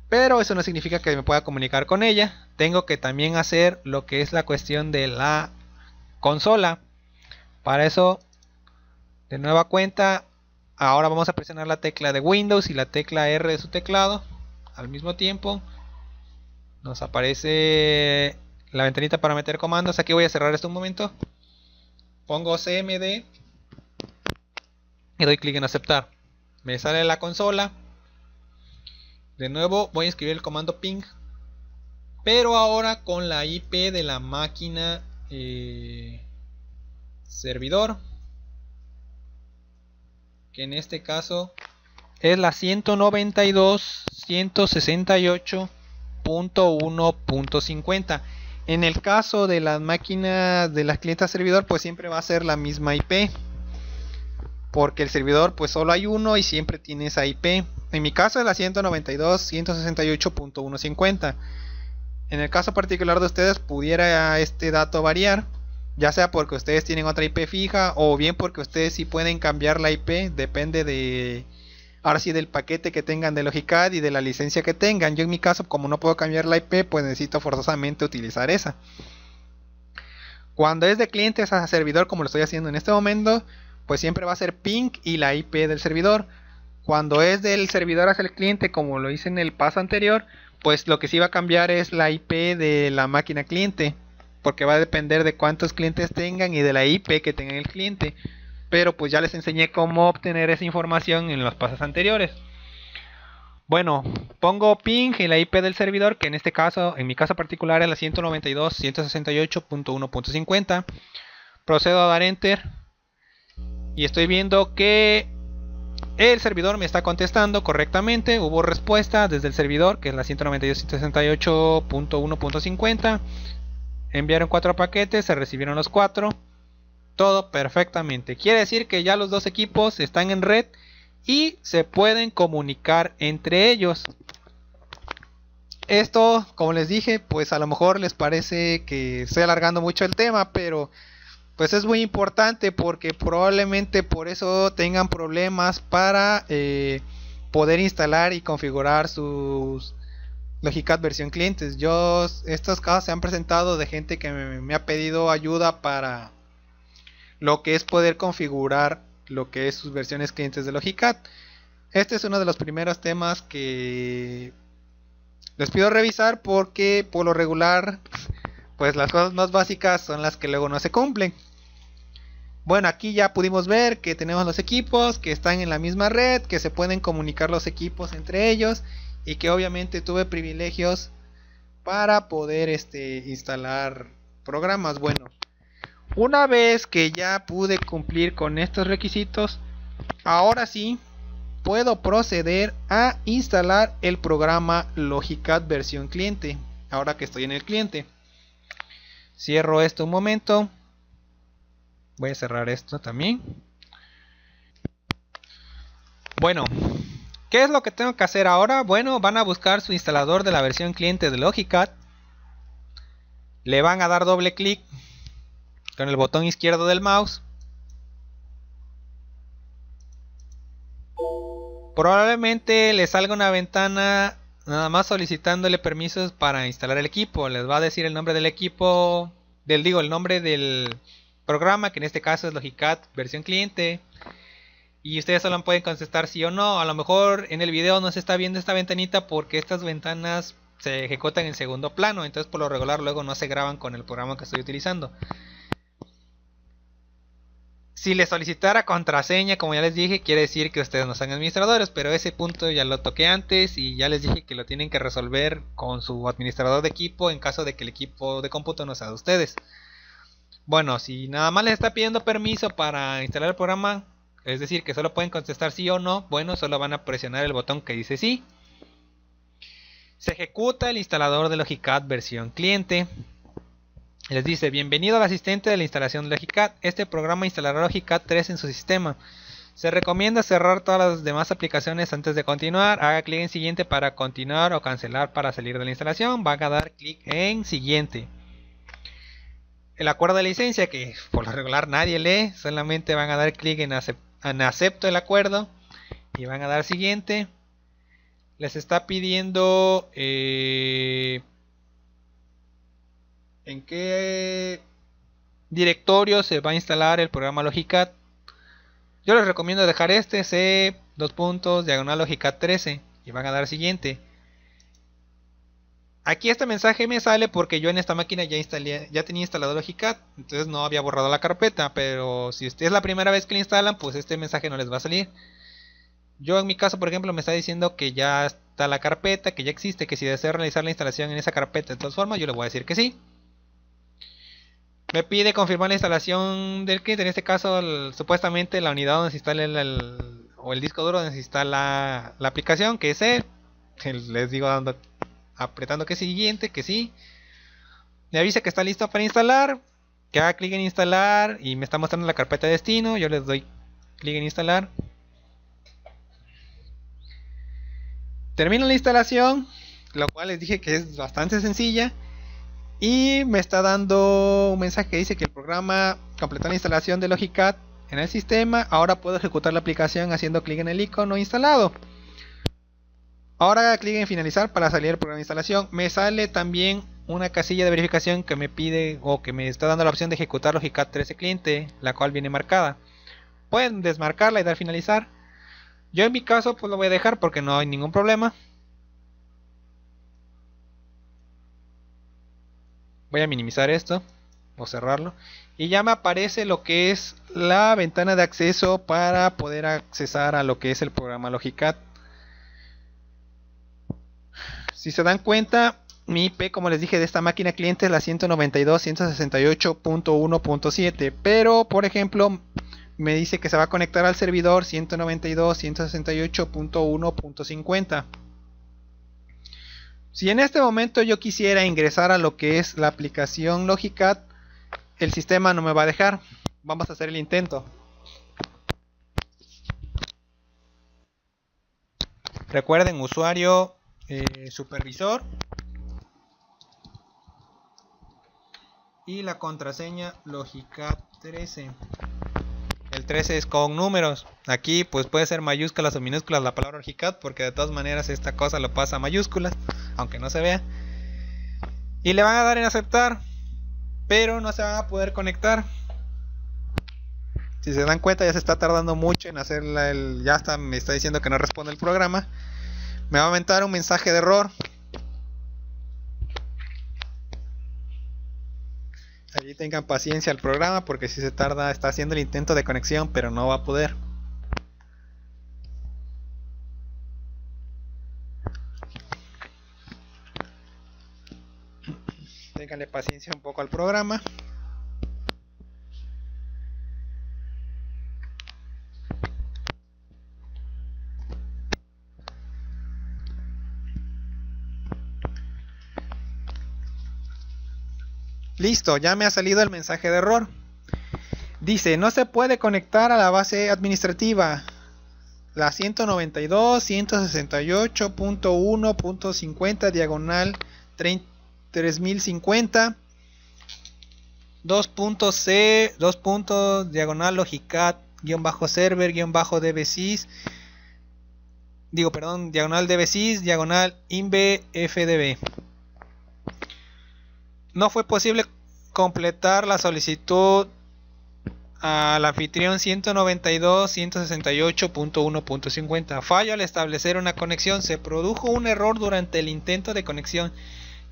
A: pero eso no significa que me pueda comunicar con ella. Tengo que también hacer lo que es la cuestión de la consola. Para eso, de nueva cuenta, ahora vamos a presionar la tecla de Windows y la tecla R de su teclado al mismo tiempo. Nos aparece la ventanita para meter comandos. Aquí voy a cerrar esto un momento. Pongo CMD y doy clic en aceptar. Me sale la consola. De nuevo voy a escribir el comando ping, pero ahora con la IP de la máquina servidor, que en este caso es la 192.168.1.50. En el caso de las máquinas de las clientas servidor, pues siempre va a ser la misma IP, porque el servidor pues solo hay uno y siempre tiene esa IP. En mi caso es la 192.168.1.50. en el caso particular de ustedes pudiera este dato variar, ya sea porque ustedes tienen otra IP fija o bien porque ustedes sí pueden cambiar la IP, depende de ahora sí del paquete que tengan de Logicad y de la licencia que tengan. Yo en mi caso, como no puedo cambiar la IP, pues necesito forzosamente utilizar esa. Cuando es de clientes a servidor, como lo estoy haciendo en este momento, pues siempre va a ser ping y la IP del servidor. Cuando es del servidor hacia el cliente, como lo hice en el paso anterior, pues lo que sí va a cambiar es la IP de la máquina cliente, porque va a depender de cuántos clientes tengan y de la IP que tenga el cliente. Pero pues ya les enseñé cómo obtener esa información en los pasos anteriores. Bueno, pongo ping y la IP del servidor, que en este caso, en mi caso particular es la 192.168.1.50. Procedo a dar enter y estoy viendo que el servidor me está contestando correctamente. Hubo respuesta desde el servidor, que es la 192.168.1.50. Enviaron 4 paquetes, se recibieron los 4. Todo perfectamente. Quiere decir que ya los dos equipos están en red y se pueden comunicar entre ellos. Esto, como les dije, pues a lo mejor les parece que estoy alargando mucho el tema, pero pues es muy importante porque probablemente por eso tengan problemas para poder instalar y configurar sus Logicad versión clientes. Estos casos se han presentado de gente que me ha pedido ayuda para lo que es poder configurar lo que es sus versiones clientes de Logicad. Este es uno de los primeros temas que les pido revisar porque por lo regular pues las cosas más básicas son las que luego no se cumplen. Bueno, aquí ya pudimos ver que tenemos los equipos que están en la misma red, que se pueden comunicar los equipos entre ellos y que obviamente tuve privilegios para poder instalar programas. Bueno, una vez que ya pude cumplir con estos requisitos, ahora sí puedo proceder a instalar el programa Logicad versión cliente. Ahora que estoy en el cliente, cierro esto un momento. Voy a cerrar esto también. Bueno, ¿qué es lo que tengo que hacer ahora? Bueno, van a buscar su instalador de la versión cliente de Logicad. Le van a dar doble clic con el botón izquierdo del mouse. Probablemente les salga una ventana nada más solicitándole permisos para instalar el equipo. Les va a decir el nombre del equipo, el nombre del programa, que en este caso es Logicad versión cliente. Y ustedes solo pueden contestar sí o no. A lo mejor en el video no se está viendo esta ventanita porque estas ventanas se ejecutan en segundo plano. Entonces por lo regular luego no se graban con el programa que estoy utilizando. Si les solicitara contraseña, como ya les dije, quiere decir que ustedes no son administradores, pero ese punto ya lo toqué antes y ya les dije que lo tienen que resolver con su administrador de equipo en caso de que el equipo de cómputo no sea de ustedes. Bueno, si nada más les está pidiendo permiso para instalar el programa, es decir, que solo pueden contestar sí o no, bueno, solo van a presionar el botón que dice sí. Se ejecuta el instalador de Logicad versión cliente. Les dice, bienvenido al asistente de la instalación de Logicad. Este programa instalará Logicad 3 en su sistema. Se recomienda cerrar todas las demás aplicaciones antes de continuar. Haga clic en siguiente para continuar o cancelar para salir de la instalación. Van a dar clic en siguiente. El acuerdo de licencia, que por lo regular nadie lee, solamente van a dar clic en acepto el acuerdo y van a dar siguiente. Les está pidiendo en qué directorio se va a instalar el programa Logicad. Yo les recomiendo dejar C /Logicad 13 y van a dar siguiente. Aquí este mensaje me sale porque yo en esta máquina ya tenía instalado Logicad, entonces no había borrado la carpeta, pero si es la primera vez que la instalan, pues este mensaje no les va a salir. Yo en mi caso, por ejemplo, me está diciendo que ya está la carpeta, que ya existe, que si deseo realizar la instalación en esa carpeta de todas formas, yo le voy a decir que sí. Me pide confirmar la instalación del cliente, en este caso supuestamente la unidad donde se instala el disco duro donde se instala la aplicación, que es él. Les digo apretando que siguiente, que sí. Me avisa que está listo para instalar, que haga clic en instalar y me está mostrando la carpeta de destino. Yo les doy clic en instalar. Termino la instalación. lo cual les dije que es bastante sencilla. Y me está dando un mensaje que dice que el programa completó la instalación de Logicat en el sistema. Ahora puedo ejecutar la aplicación haciendo clic en el icono instalado. Ahora haga clic en finalizar para salir el programa de instalación. Me sale también una casilla de verificación que me pide o que me está dando la opción de ejecutar Logicat 13 cliente, la cual viene marcada. Pueden desmarcarla y dar finalizar. Yo en mi caso pues lo voy a dejar porque no hay ningún problema. Voy a minimizar esto o cerrarlo y ya me aparece lo que es la ventana de acceso para poder accesar a lo que es el programa Logicat. Si se dan cuenta, mi IP, como les dije, de esta máquina cliente es la 192.168.1.7, pero por ejemplo me dice que se va a conectar al servidor 192.168.1.50. Si en este momento yo quisiera ingresar a lo que es la aplicación Logicat, el sistema no me va a dejar. Vamos a hacer el intento. Recuerden, usuario, supervisor y la contraseña Logicat 13. El 13 es con números. Aquí pues puede ser mayúsculas o minúsculas la palabra Logicat, porque de todas maneras esta cosa lo pasa a mayúsculas, aunque no se vea. Y le van a dar en aceptar, pero no se van a poder conectar. Si se dan cuenta, ya se está tardando mucho en hacerla. Ya está, me está diciendo que no responde el programa. Me va a aumentar un mensaje de error. Allí tengan paciencia al programa, porque si se tarda, está haciendo el intento de conexión, pero no va a poder. Ténganle paciencia un poco al programa. Listo, ya me ha salido el mensaje de error. Dice, no se puede conectar a la base administrativa. La 192.168.1.50 diagonal 3050 2.c diagonal Logicat _server _dbsys diagonal dbsys diagonal inbfdb. No fue posible completar la solicitud al anfitrión 192.168.1.50. Fallo al establecer una conexión. Se produjo un error durante el intento de conexión,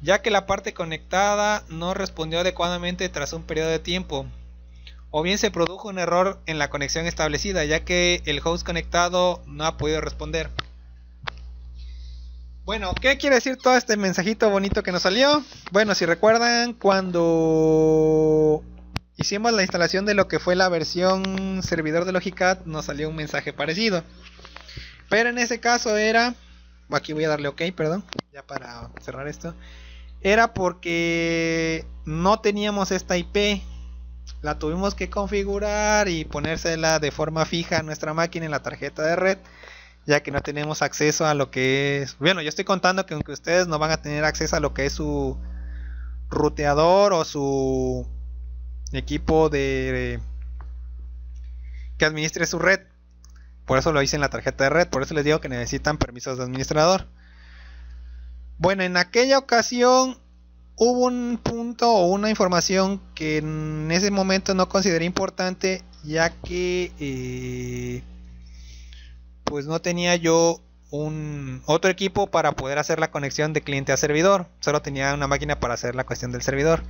A: ya que la parte conectada no respondió adecuadamente tras un periodo de tiempo. O bien se produjo un error en la conexión establecida, ya que el host conectado no ha podido responder. Bueno, ¿qué quiere decir todo este mensajito bonito que nos salió? Bueno, si recuerdan, cuando hicimos la instalación de lo que fue la versión servidor de Logicat, nos salió un mensaje parecido. Pero en ese caso era... Aquí voy a darle OK, perdón, ya para cerrar esto. Era porque no teníamos esta IP. La tuvimos que configurar y ponérsela de forma fija a nuestra máquina en la tarjeta de red, ya que no tenemos acceso a lo que es... Bueno, yo estoy contando que aunque ustedes no van a tener acceso a lo que es su ruteador o su equipo que administre su red. Por eso lo hice en la tarjeta de red. Por eso les digo que necesitan permisos de administrador. Bueno, en aquella ocasión hubo un punto o una información que en ese momento no consideré importante, ya que pues no tenía yo otro equipo para poder hacer la conexión de cliente a servidor. Solo tenía una máquina para hacer la cuestión del servidor.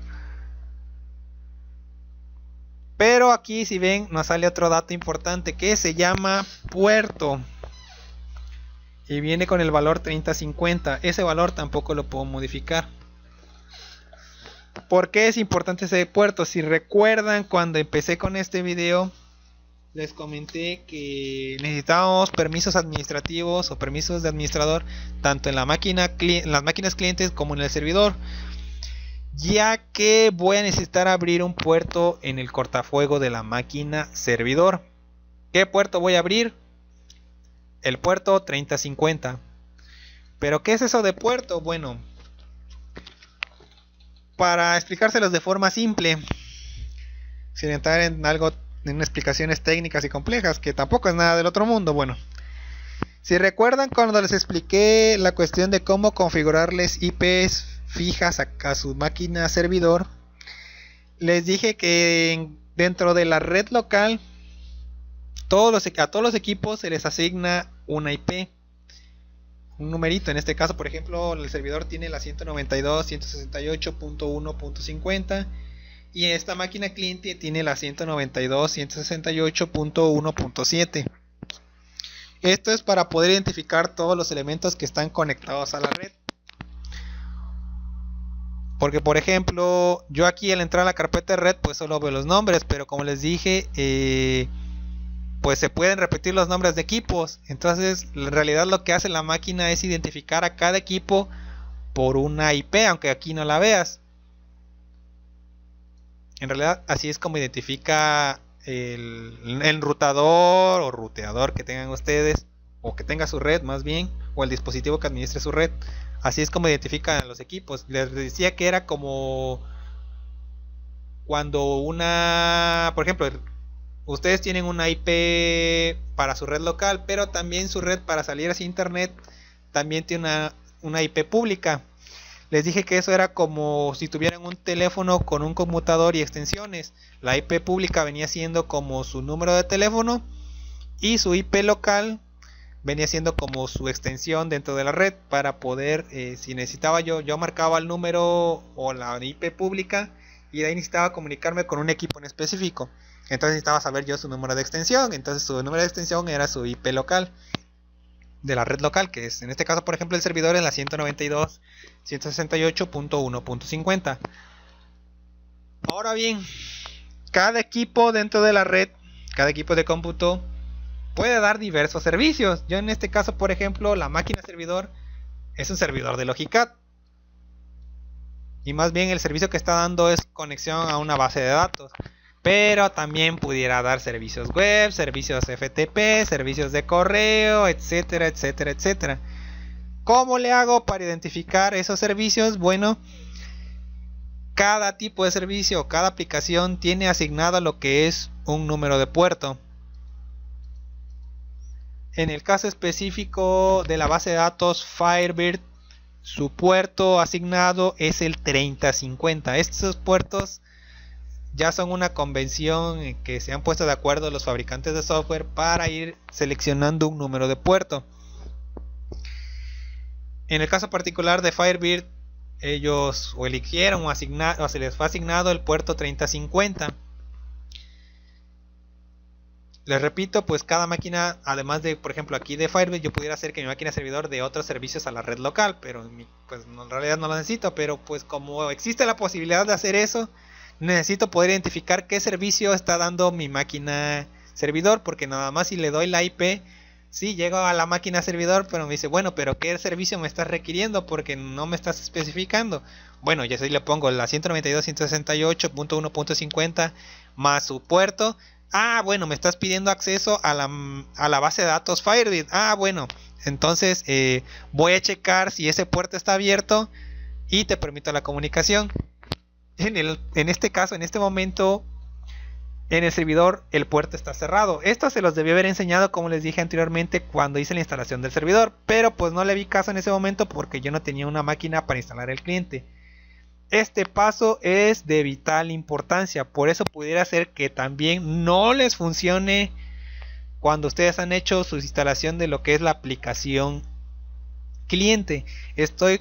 A: Pero aquí, si ven, nos sale otro dato importante que se llama puerto. Y viene con el valor 3050. Ese valor tampoco lo puedo modificar. ¿Por qué es importante ese puerto? Si recuerdan, cuando empecé con este video, les comenté que necesitábamos permisos administrativos o permisos de administrador tanto en las máquinas clientes como en el servidor, ya que voy a necesitar abrir un puerto en el cortafuego de la máquina servidor. ¿Qué puerto voy a abrir? El puerto 3050. Pero ¿qué es eso de puerto? Bueno, para explicárselos de forma simple, sin entrar en explicaciones técnicas y complejas, que tampoco es nada del otro mundo. Bueno, si recuerdan cuando les expliqué la cuestión de cómo configurarles IPs fijas a su máquina servidor, les dije que dentro de la red local a todos los equipos se les asigna una IP, un numerito. En este caso, por ejemplo, el servidor tiene la 192.168.1.50 y esta máquina cliente tiene la 192.168.1.7. Esto es para poder identificar todos los elementos que están conectados a la red. Porque, por ejemplo, yo aquí al entrar a la carpeta de red pues solo veo los nombres, pero como les dije, pues se pueden repetir los nombres de equipos. Entonces en realidad lo que hace la máquina es identificar a cada equipo por una IP, aunque aquí no la veas. En realidad así es como identifica el enrutador o ruteador que tengan ustedes, o que tenga su red más bien, o el dispositivo que administre su red. Así es como identifican a los equipos. Les decía que era como cuando por ejemplo, ustedes tienen una IP para su red local, pero también su red para salir hacia internet también tiene una IP pública. Les dije que eso era como si tuvieran un teléfono con un conmutador y extensiones. La IP pública venía siendo como su número de teléfono y su IP local venía siendo como su extensión dentro de la red para poder, si necesitaba yo marcaba el número o la IP pública y de ahí necesitaba comunicarme con un equipo en específico. Entonces necesitaba saber yo su número de extensión. Entonces su número de extensión era su IP local de la red local, que es en este caso por ejemplo el servidor en la 192.168.1.50. Ahora bien, cada equipo dentro de la red, cada equipo de cómputo puede dar diversos servicios. Yo en este caso, por ejemplo, la máquina servidor es un servidor de Logicat. Y más bien el servicio que está dando es conexión a una base de datos. Pero también pudiera dar servicios web, servicios FTP, servicios de correo, etcétera, etcétera, etcétera. ¿Cómo le hago para identificar esos servicios? Bueno, cada tipo de servicio, cada aplicación tiene asignado lo que es un número de puerto. En el caso específico de la base de datos Firebird, su puerto asignado es el 3050. Estos puertos ya son una convención en que se han puesto de acuerdo los fabricantes de software para ir seleccionando un número de puerto. En el caso particular de Firebird, ellos o eligieron o se les fue asignado el puerto 3050. Les repito, pues cada máquina, además de, por ejemplo, aquí de Firebird, yo pudiera hacer que mi máquina servidor de otros servicios a la red local, pero pues en realidad no lo necesito. Pero pues como existe la posibilidad de hacer eso, necesito poder identificar qué servicio está dando mi máquina servidor, porque nada más si le doy la IP, sí, llego a la máquina servidor, pero me dice, bueno, pero ¿qué servicio me estás requiriendo? Porque no me estás especificando. Bueno, ya sí le pongo la 192.168.1.50 más su puerto. Ah, bueno, me estás pidiendo acceso a la base de datos Firebird. Ah, bueno, entonces voy a checar si ese puerto está abierto y te permito la comunicación. En este caso, en este momento, en el servidor el puerto está cerrado. Esto se los debí haber enseñado, como les dije anteriormente, cuando hice la instalación del servidor, pero pues no le vi caso en ese momento porque yo no tenía una máquina para instalar el cliente. Este paso es de vital importancia, por eso pudiera ser que también no les funcione cuando ustedes han hecho su instalación de lo que es la aplicación cliente. Estoy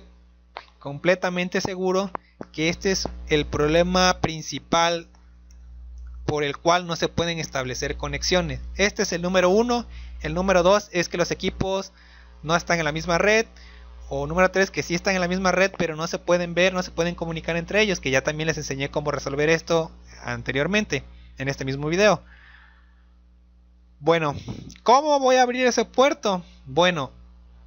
A: completamente seguro que este es el problema principal por el cual no se pueden establecer conexiones. Este es el número 1. El número 2 es que los equipos no están en la misma red. O número 3, que sí están en la misma red, pero no se pueden ver, no se pueden comunicar entre ellos, que ya también les enseñé cómo resolver esto anteriormente, en este mismo video. Bueno, ¿cómo voy a abrir ese puerto? Bueno,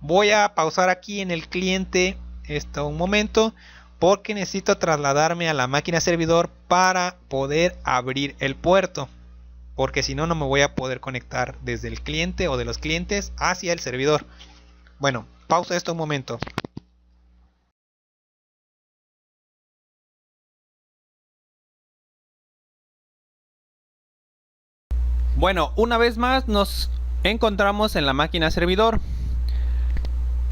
A: voy a pausar aquí en el cliente esto un momento, porque necesito trasladarme a la máquina servidor para poder abrir el puerto, porque si no, no me voy a poder conectar desde el cliente o de los clientes hacia el servidor. Bueno, pausa esto un momento. Bueno, una vez más nos encontramos en la máquina servidor.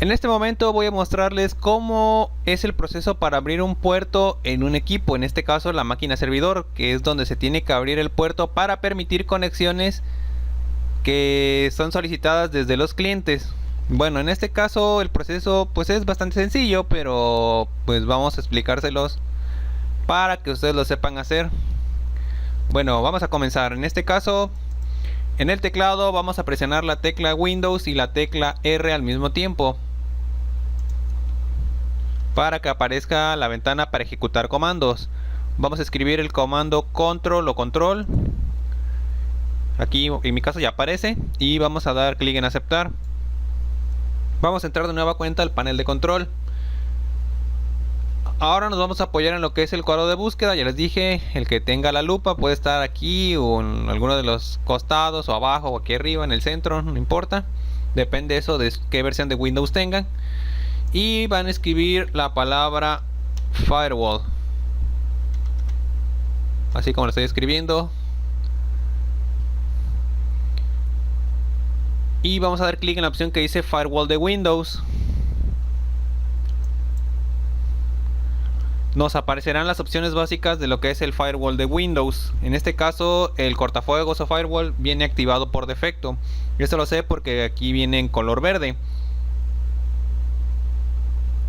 A: En este momento voy a mostrarles cómo es el proceso para abrir un puerto en un equipo, en este caso la máquina servidor, que es donde se tiene que abrir el puerto para permitir conexiones que son solicitadas desde los clientes. Bueno, en este caso el proceso pues es bastante sencillo, pero pues vamos a explicárselos para que ustedes lo sepan hacer. Bueno, vamos a comenzar. En este caso, en el teclado vamos a presionar la tecla Windows y la tecla R al mismo tiempo para que aparezca la ventana para ejecutar comandos. Vamos a escribir el comando control o control. Aquí en mi caso ya aparece y vamos a dar clic en aceptar. Vamos a entrar de nueva cuenta al panel de control. Ahora nos vamos a apoyar en lo que es el cuadro de búsqueda. Ya les dije, el que tenga la lupa puede estar aquí o en alguno de los costados o abajo o aquí arriba en el centro, no importa. Depende eso de qué versión de Windows tengan. Y van a escribir la palabra firewall, así como lo estoy escribiendo. Y vamos a dar clic en la opción que dice firewall de Windows. Nos aparecerán las opciones básicas de lo que es el firewall de Windows. En este caso el cortafuegos o firewall viene activado por defecto. Esto lo sé porque aquí viene en color verde.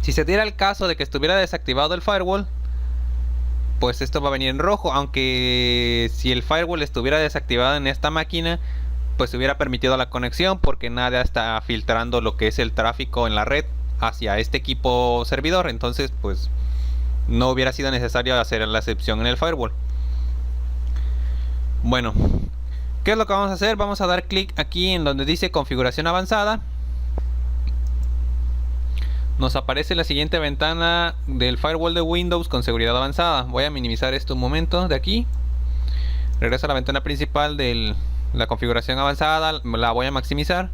A: Si se diera el caso de que estuviera desactivado el firewall, pues esto va a venir en rojo. Aunque si el firewall estuviera desactivado en esta máquina, pues se hubiera permitido la conexión, porque nada está filtrando lo que es el tráfico en la red hacia este equipo servidor. Entonces pues no hubiera sido necesario hacer la excepción en el firewall. Bueno, ¿qué es lo que vamos a hacer? Vamos a dar clic aquí en donde dice configuración avanzada. Nos aparece la siguiente ventana del firewall de Windows con seguridad avanzada. Voy a minimizar esto un momento de aquí. Regreso a la ventana principal de la configuración avanzada. La voy a maximizar.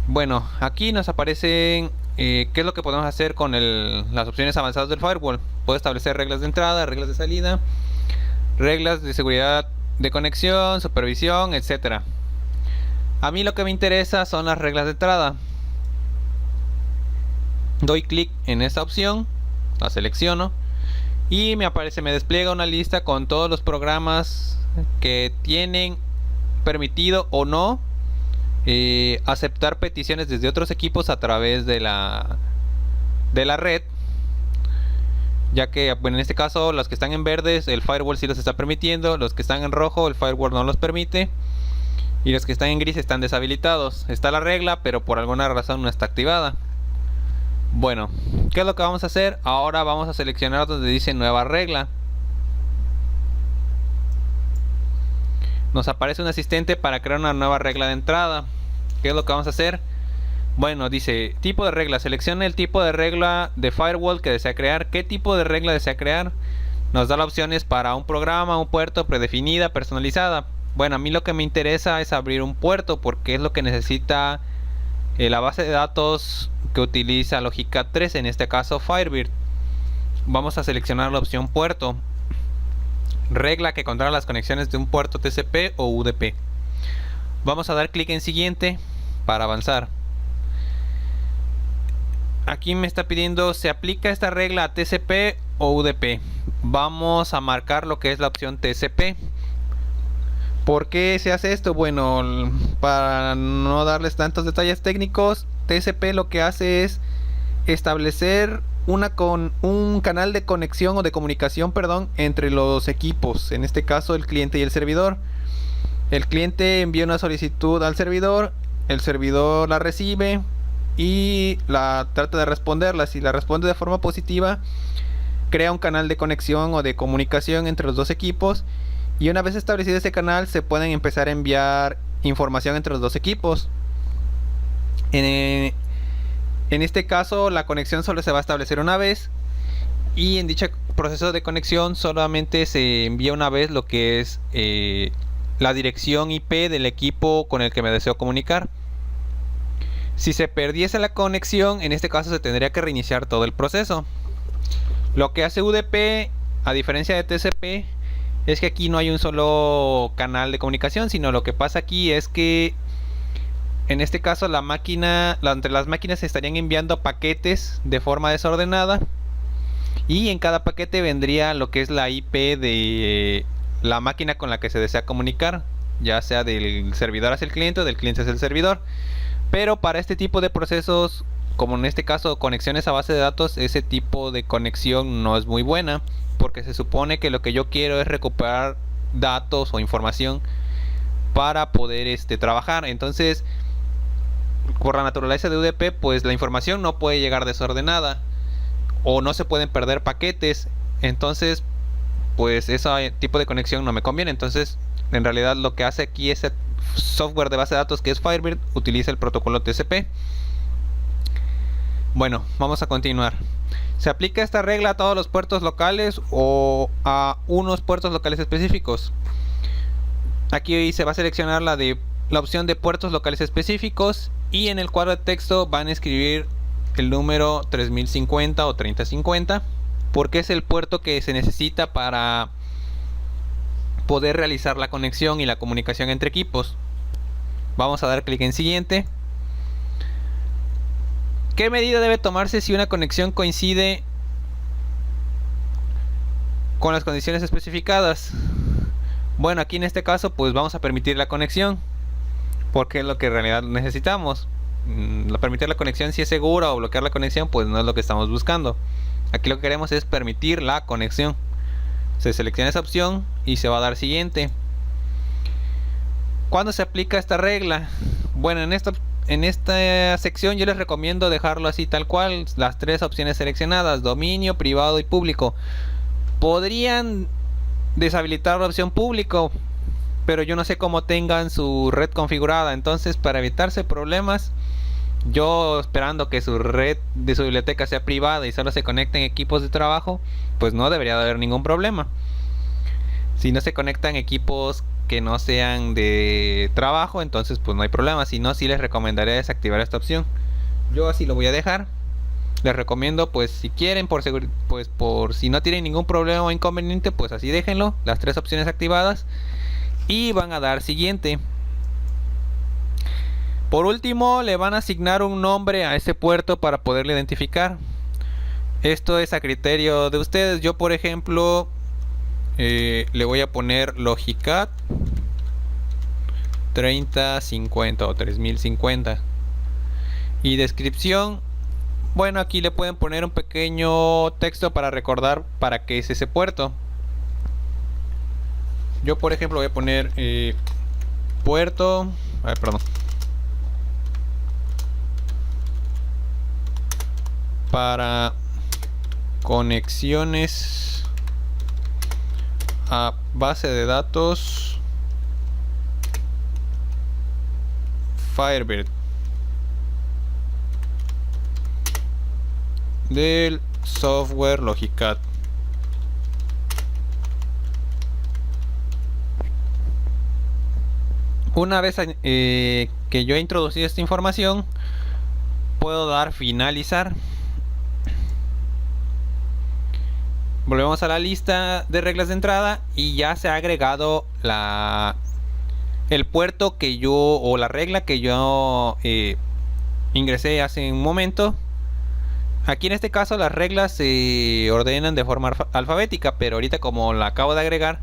A: Bueno, aquí nos aparecen qué es lo que podemos hacer con las opciones avanzadas del firewall. Puedo establecer reglas de entrada, reglas de salida, reglas de seguridad de conexión, supervisión, etcétera. A mí lo que me interesa son las reglas de entrada. Doy clic en esta opción, la selecciono y me despliega una lista con todos los programas que tienen permitido o no aceptar peticiones desde otros equipos a través de la red, ya que bueno, en este caso los que están en verdes el firewall sí los está permitiendo, los que están en rojo el firewall no los permite y los que están en gris están deshabilitados. Está la regla, pero por alguna razón no está activada. Bueno, ¿qué es lo que vamos a hacer? Ahora vamos a seleccionar donde dice nueva regla. Nos aparece un asistente para crear una nueva regla de entrada. ¿Qué es lo que vamos a hacer? Bueno, dice tipo de regla. Seleccione el tipo de regla de firewall que desea crear. ¿Qué tipo de regla desea crear? Nos da las opciones para un programa, un puerto, predefinida, personalizada. Bueno, a mí lo que me interesa es abrir un puerto porque es lo que necesita la base de datos que utiliza Logicat 3, en este caso Firebird. Vamos a seleccionar la opción puerto. Regla que controla las conexiones de un puerto TCP o UDP. Vamos a dar clic en siguiente para avanzar. Aquí me está pidiendo ¿se aplica esta regla a TCP o UDP? Vamos a marcar lo que es la opción TCP. ¿Por qué se hace esto? Bueno, para no darles tantos detalles técnicos, TCP lo que hace es establecer un canal de conexión o de comunicación, entre los equipos, en este caso el cliente y el servidor. El cliente envía una solicitud al servidor, el servidor la recibe y la trata de responderla. Si la responde de forma positiva, crea un canal de conexión o de comunicación entre los dos equipos. Y una vez establecido ese canal, se pueden empezar a enviar información entre los dos equipos. En este caso, la conexión solo se va a establecer una vez. Y en dicho proceso de conexión solamente se envía una vez lo que es la dirección IP del equipo con el que me deseo comunicar. Si se perdiese la conexión, en este caso se tendría que reiniciar todo el proceso. Lo que hace UDP, a diferencia de TCP, es que aquí no hay un solo canal de comunicación, sino lo que pasa aquí es que en este caso entre las máquinas se estarían enviando paquetes de forma desordenada, y en cada paquete vendría lo que es la IP de la máquina con la que se desea comunicar, ya sea del servidor hacia el cliente o del cliente hacia el servidor. Pero para este tipo de procesos, como en este caso conexiones a base de datos, ese tipo de conexión no es muy buena, porque se supone que lo que yo quiero es recuperar datos o información para poder trabajar. Entonces, por la naturaleza de UDP, pues la información no puede llegar desordenada o no se pueden perder paquetes. Entonces, pues ese tipo de conexión no me conviene. Entonces, en realidad lo que hace aquí ese software de base de datos, que es Firebird, utiliza el protocolo TCP. Bueno, vamos a continuar. Se aplica esta regla a todos los puertos locales o a unos puertos locales específicos. Aquí se va a seleccionar la opción de puertos locales específicos, y en el cuadro de texto van a escribir el número 3050 o 3050, porque es el puerto que se necesita para poder realizar la conexión y la comunicación entre equipos. Vamos a dar clic en siguiente. ¿Qué medida debe tomarse si una conexión coincide con las condiciones especificadas? Bueno, aquí en este caso pues vamos a permitir la conexión, porque es lo que en realidad necesitamos. Permitir la conexión, si es segura, o bloquear la conexión, pues no es lo que estamos buscando. Aquí lo que queremos es permitir la conexión. Se selecciona esa opción y se va a dar siguiente. ¿Cuándo se aplica esta regla? Bueno, en esta sección yo les recomiendo dejarlo así tal cual, las tres opciones seleccionadas: dominio, privado y público. Podrían deshabilitar la opción público, pero yo no sé cómo tengan su red configurada. Entonces, para evitarse problemas, yo, esperando que su red de su biblioteca sea privada y solo se conecten equipos de trabajo, pues no debería de haber ningún problema. Si no se conectan equipos que no sean de trabajo, entonces pues no hay problema. Si no, sí les recomendaría desactivar esta opción. Yo así lo voy a dejar. Les recomiendo, pues si quieren, por si no tienen ningún problema o inconveniente, pues así déjenlo, las tres opciones activadas, y van a dar siguiente. Por último, le van a asignar un nombre a ese puerto para poderlo identificar. Esto es a criterio de ustedes. Yo, por ejemplo, le voy a poner Logicat 3050 o 3050. Y descripción, bueno, aquí le pueden poner un pequeño texto para recordar para qué es ese puerto. Yo, por ejemplo, voy a poner puerto, para conexiones a base de datos Firebird del software Logicat. Una vez que yo he introducido esta información, puedo dar finalizar. Volvemos a la lista de reglas de entrada y ya se ha agregado el puerto que yo, o la regla que yo ingresé hace un momento. Aquí en este caso las reglas se ordenan de forma alfabética, pero ahorita como la acabo de agregar,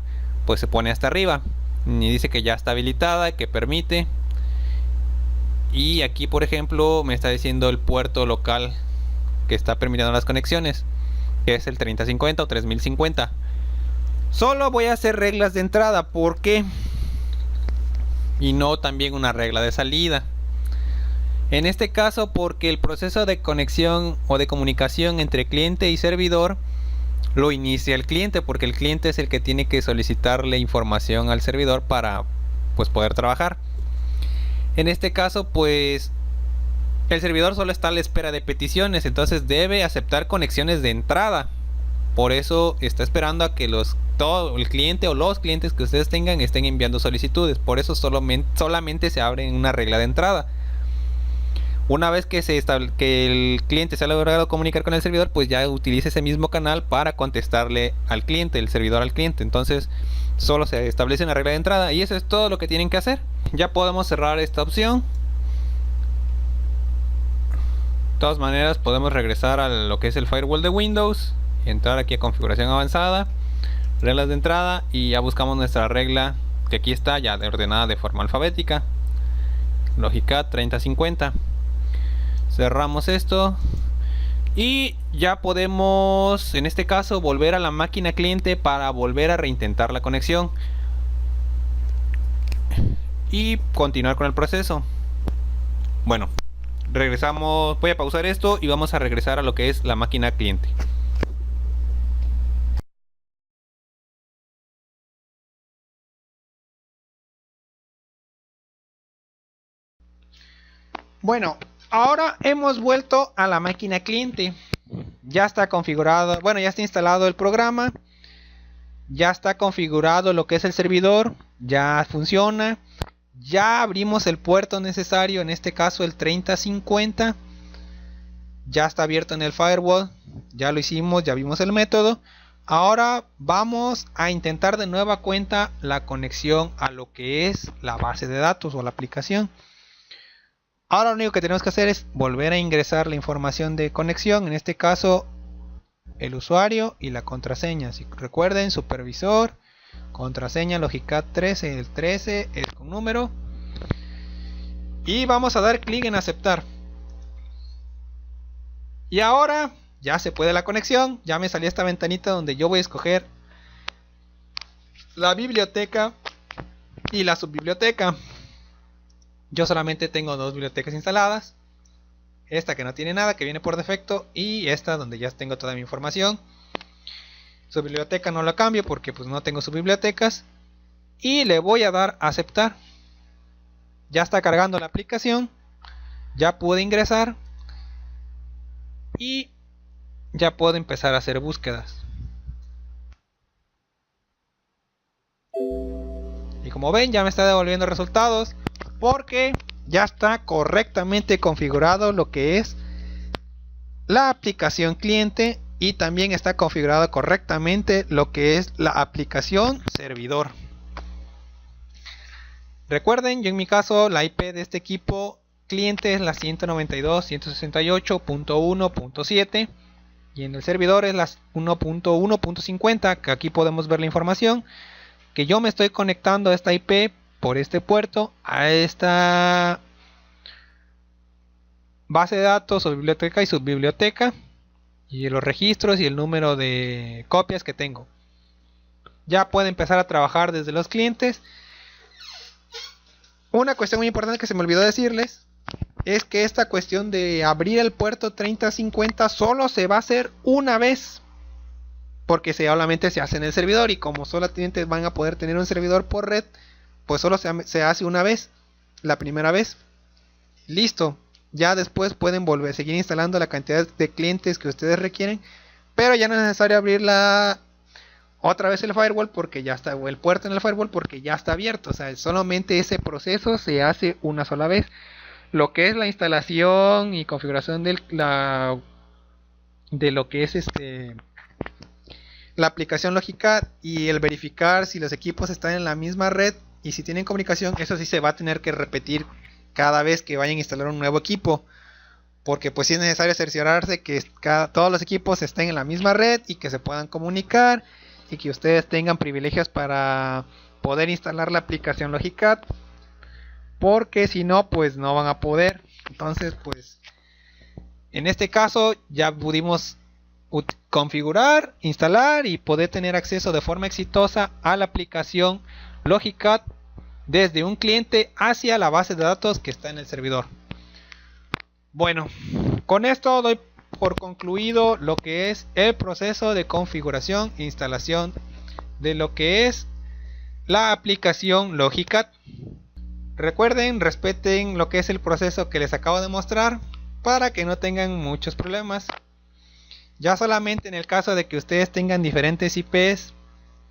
A: pues se pone hasta arriba y dice que ya está habilitada, que permite. Y aquí, por ejemplo, me está diciendo el puerto local que está permitiendo las conexiones, que es el 3050 o 3050. Solo voy a hacer reglas de entrada, ¿por qué? Y no también una regla de salida. En este caso, porque el proceso de conexión o de comunicación entre cliente y servidor lo inicia el cliente, porque el cliente es el que tiene que solicitarle información al servidor para pues poder trabajar. En este caso, pues el servidor solo está a la espera de peticiones, entonces debe aceptar conexiones de entrada. Por eso está esperando a que todo el cliente o los clientes que ustedes tengan estén enviando solicitudes. Por eso solamente se abre una regla de entrada. Una vez que que el cliente se ha logrado comunicar con el servidor, pues ya utiliza ese mismo canal para contestarle al cliente, el servidor al cliente. Entonces solo se establece una regla de entrada y eso es todo lo que tienen que hacer. Ya podemos cerrar esta opción. De todas maneras podemos regresar a lo que es el firewall de Windows, entrar aquí a configuración avanzada, reglas de entrada, y ya buscamos nuestra regla, que aquí está ya ordenada de forma alfabética, Logicat 3050. Cerramos esto y ya podemos, en este caso, volver a la máquina cliente para volver a reintentar la conexión y continuar con el proceso. Bueno, regresamos, voy a pausar esto y vamos a regresar a lo que es la máquina cliente. Bueno, ahora hemos vuelto a la máquina cliente. Ya está configurado, bueno, ya está instalado el programa. Ya está configurado lo que es el servidor. Ya funciona. Ya abrimos el puerto necesario, en este caso el 3050. Ya está abierto en el firewall. Ya lo hicimos, ya vimos el método. Ahora vamos a intentar de nueva cuenta la conexión a lo que es la base de datos o la aplicación. Ahora lo único que tenemos que hacer es volver a ingresar la información de conexión, en este caso el usuario y la contraseña. Si recuerden, supervisor, contraseña Logicat 13, el 13 es con número, y vamos a dar clic en aceptar. Y ahora ya se puede la conexión. Ya me salió esta ventanita donde yo voy a escoger la biblioteca y la subbiblioteca. Yo solamente tengo dos bibliotecas instaladas. Esta que no tiene nada, que viene por defecto, y esta donde ya tengo toda mi información. Su biblioteca no la cambio porque pues no tengo subbibliotecas. Y le voy a dar a aceptar. Ya está cargando la aplicación. Ya pude ingresar. Y ya puedo empezar a hacer búsquedas. Y como ven, ya me está devolviendo resultados, porque ya está correctamente configurado lo que es la aplicación cliente, y también está configurado correctamente lo que es la aplicación servidor. Recuerden, yo en mi caso la IP de este equipo cliente es la 192.168.1.7 y en el servidor es la 1.1.50, que aquí podemos ver la información que yo me estoy conectando a esta IP por este puerto a esta base de datos o biblioteca y subbiblioteca, y los registros y el número de copias que tengo. Ya puede empezar a trabajar desde los clientes. Una cuestión muy importante que se me olvidó decirles es que esta cuestión de abrir el puerto 3050 solo se va a hacer una vez, porque solamente se hace en el servidor, y como solamente van a poder tener un servidor por red, pues solo se hace una vez, la primera vez. Listo, ya después pueden volver a seguir instalando la cantidad de clientes que ustedes requieren, pero ya no es necesario abrirla otra vez el firewall, porque ya está, o el puerto en el firewall, porque ya está abierto. O sea, solamente ese proceso se hace una sola vez. Lo que es la instalación y configuración de lo que es la aplicación Logicat, y el verificar si los equipos están en la misma red y si tienen comunicación, eso sí se va a tener que repetir cada vez que vayan a instalar un nuevo equipo, porque pues sí es necesario cerciorarse que todos los equipos estén en la misma red y que se puedan comunicar, y que ustedes tengan privilegios para poder instalar la aplicación Logicat, porque si no, pues no van a poder. Entonces, pues en este caso ya pudimos configurar, instalar y poder tener acceso de forma exitosa a la aplicación Logicat desde un cliente hacia la base de datos que está en el servidor. Bueno, con esto doy por concluido lo que es el proceso de configuración e instalación de lo que es la aplicación Logicat. Recuerden, respeten lo que es el proceso que les acabo de mostrar para que no tengan muchos problemas. Ya solamente en el caso de que ustedes tengan diferentes IPs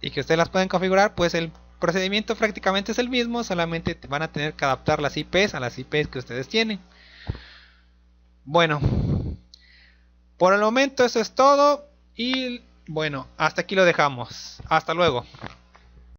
A: y que ustedes las pueden configurar, pues el procedimiento prácticamente es el mismo, solamente van a tener que adaptar las IPs a las IPs que ustedes tienen. Bueno, por el momento eso es todo y bueno, hasta aquí lo dejamos. Hasta luego.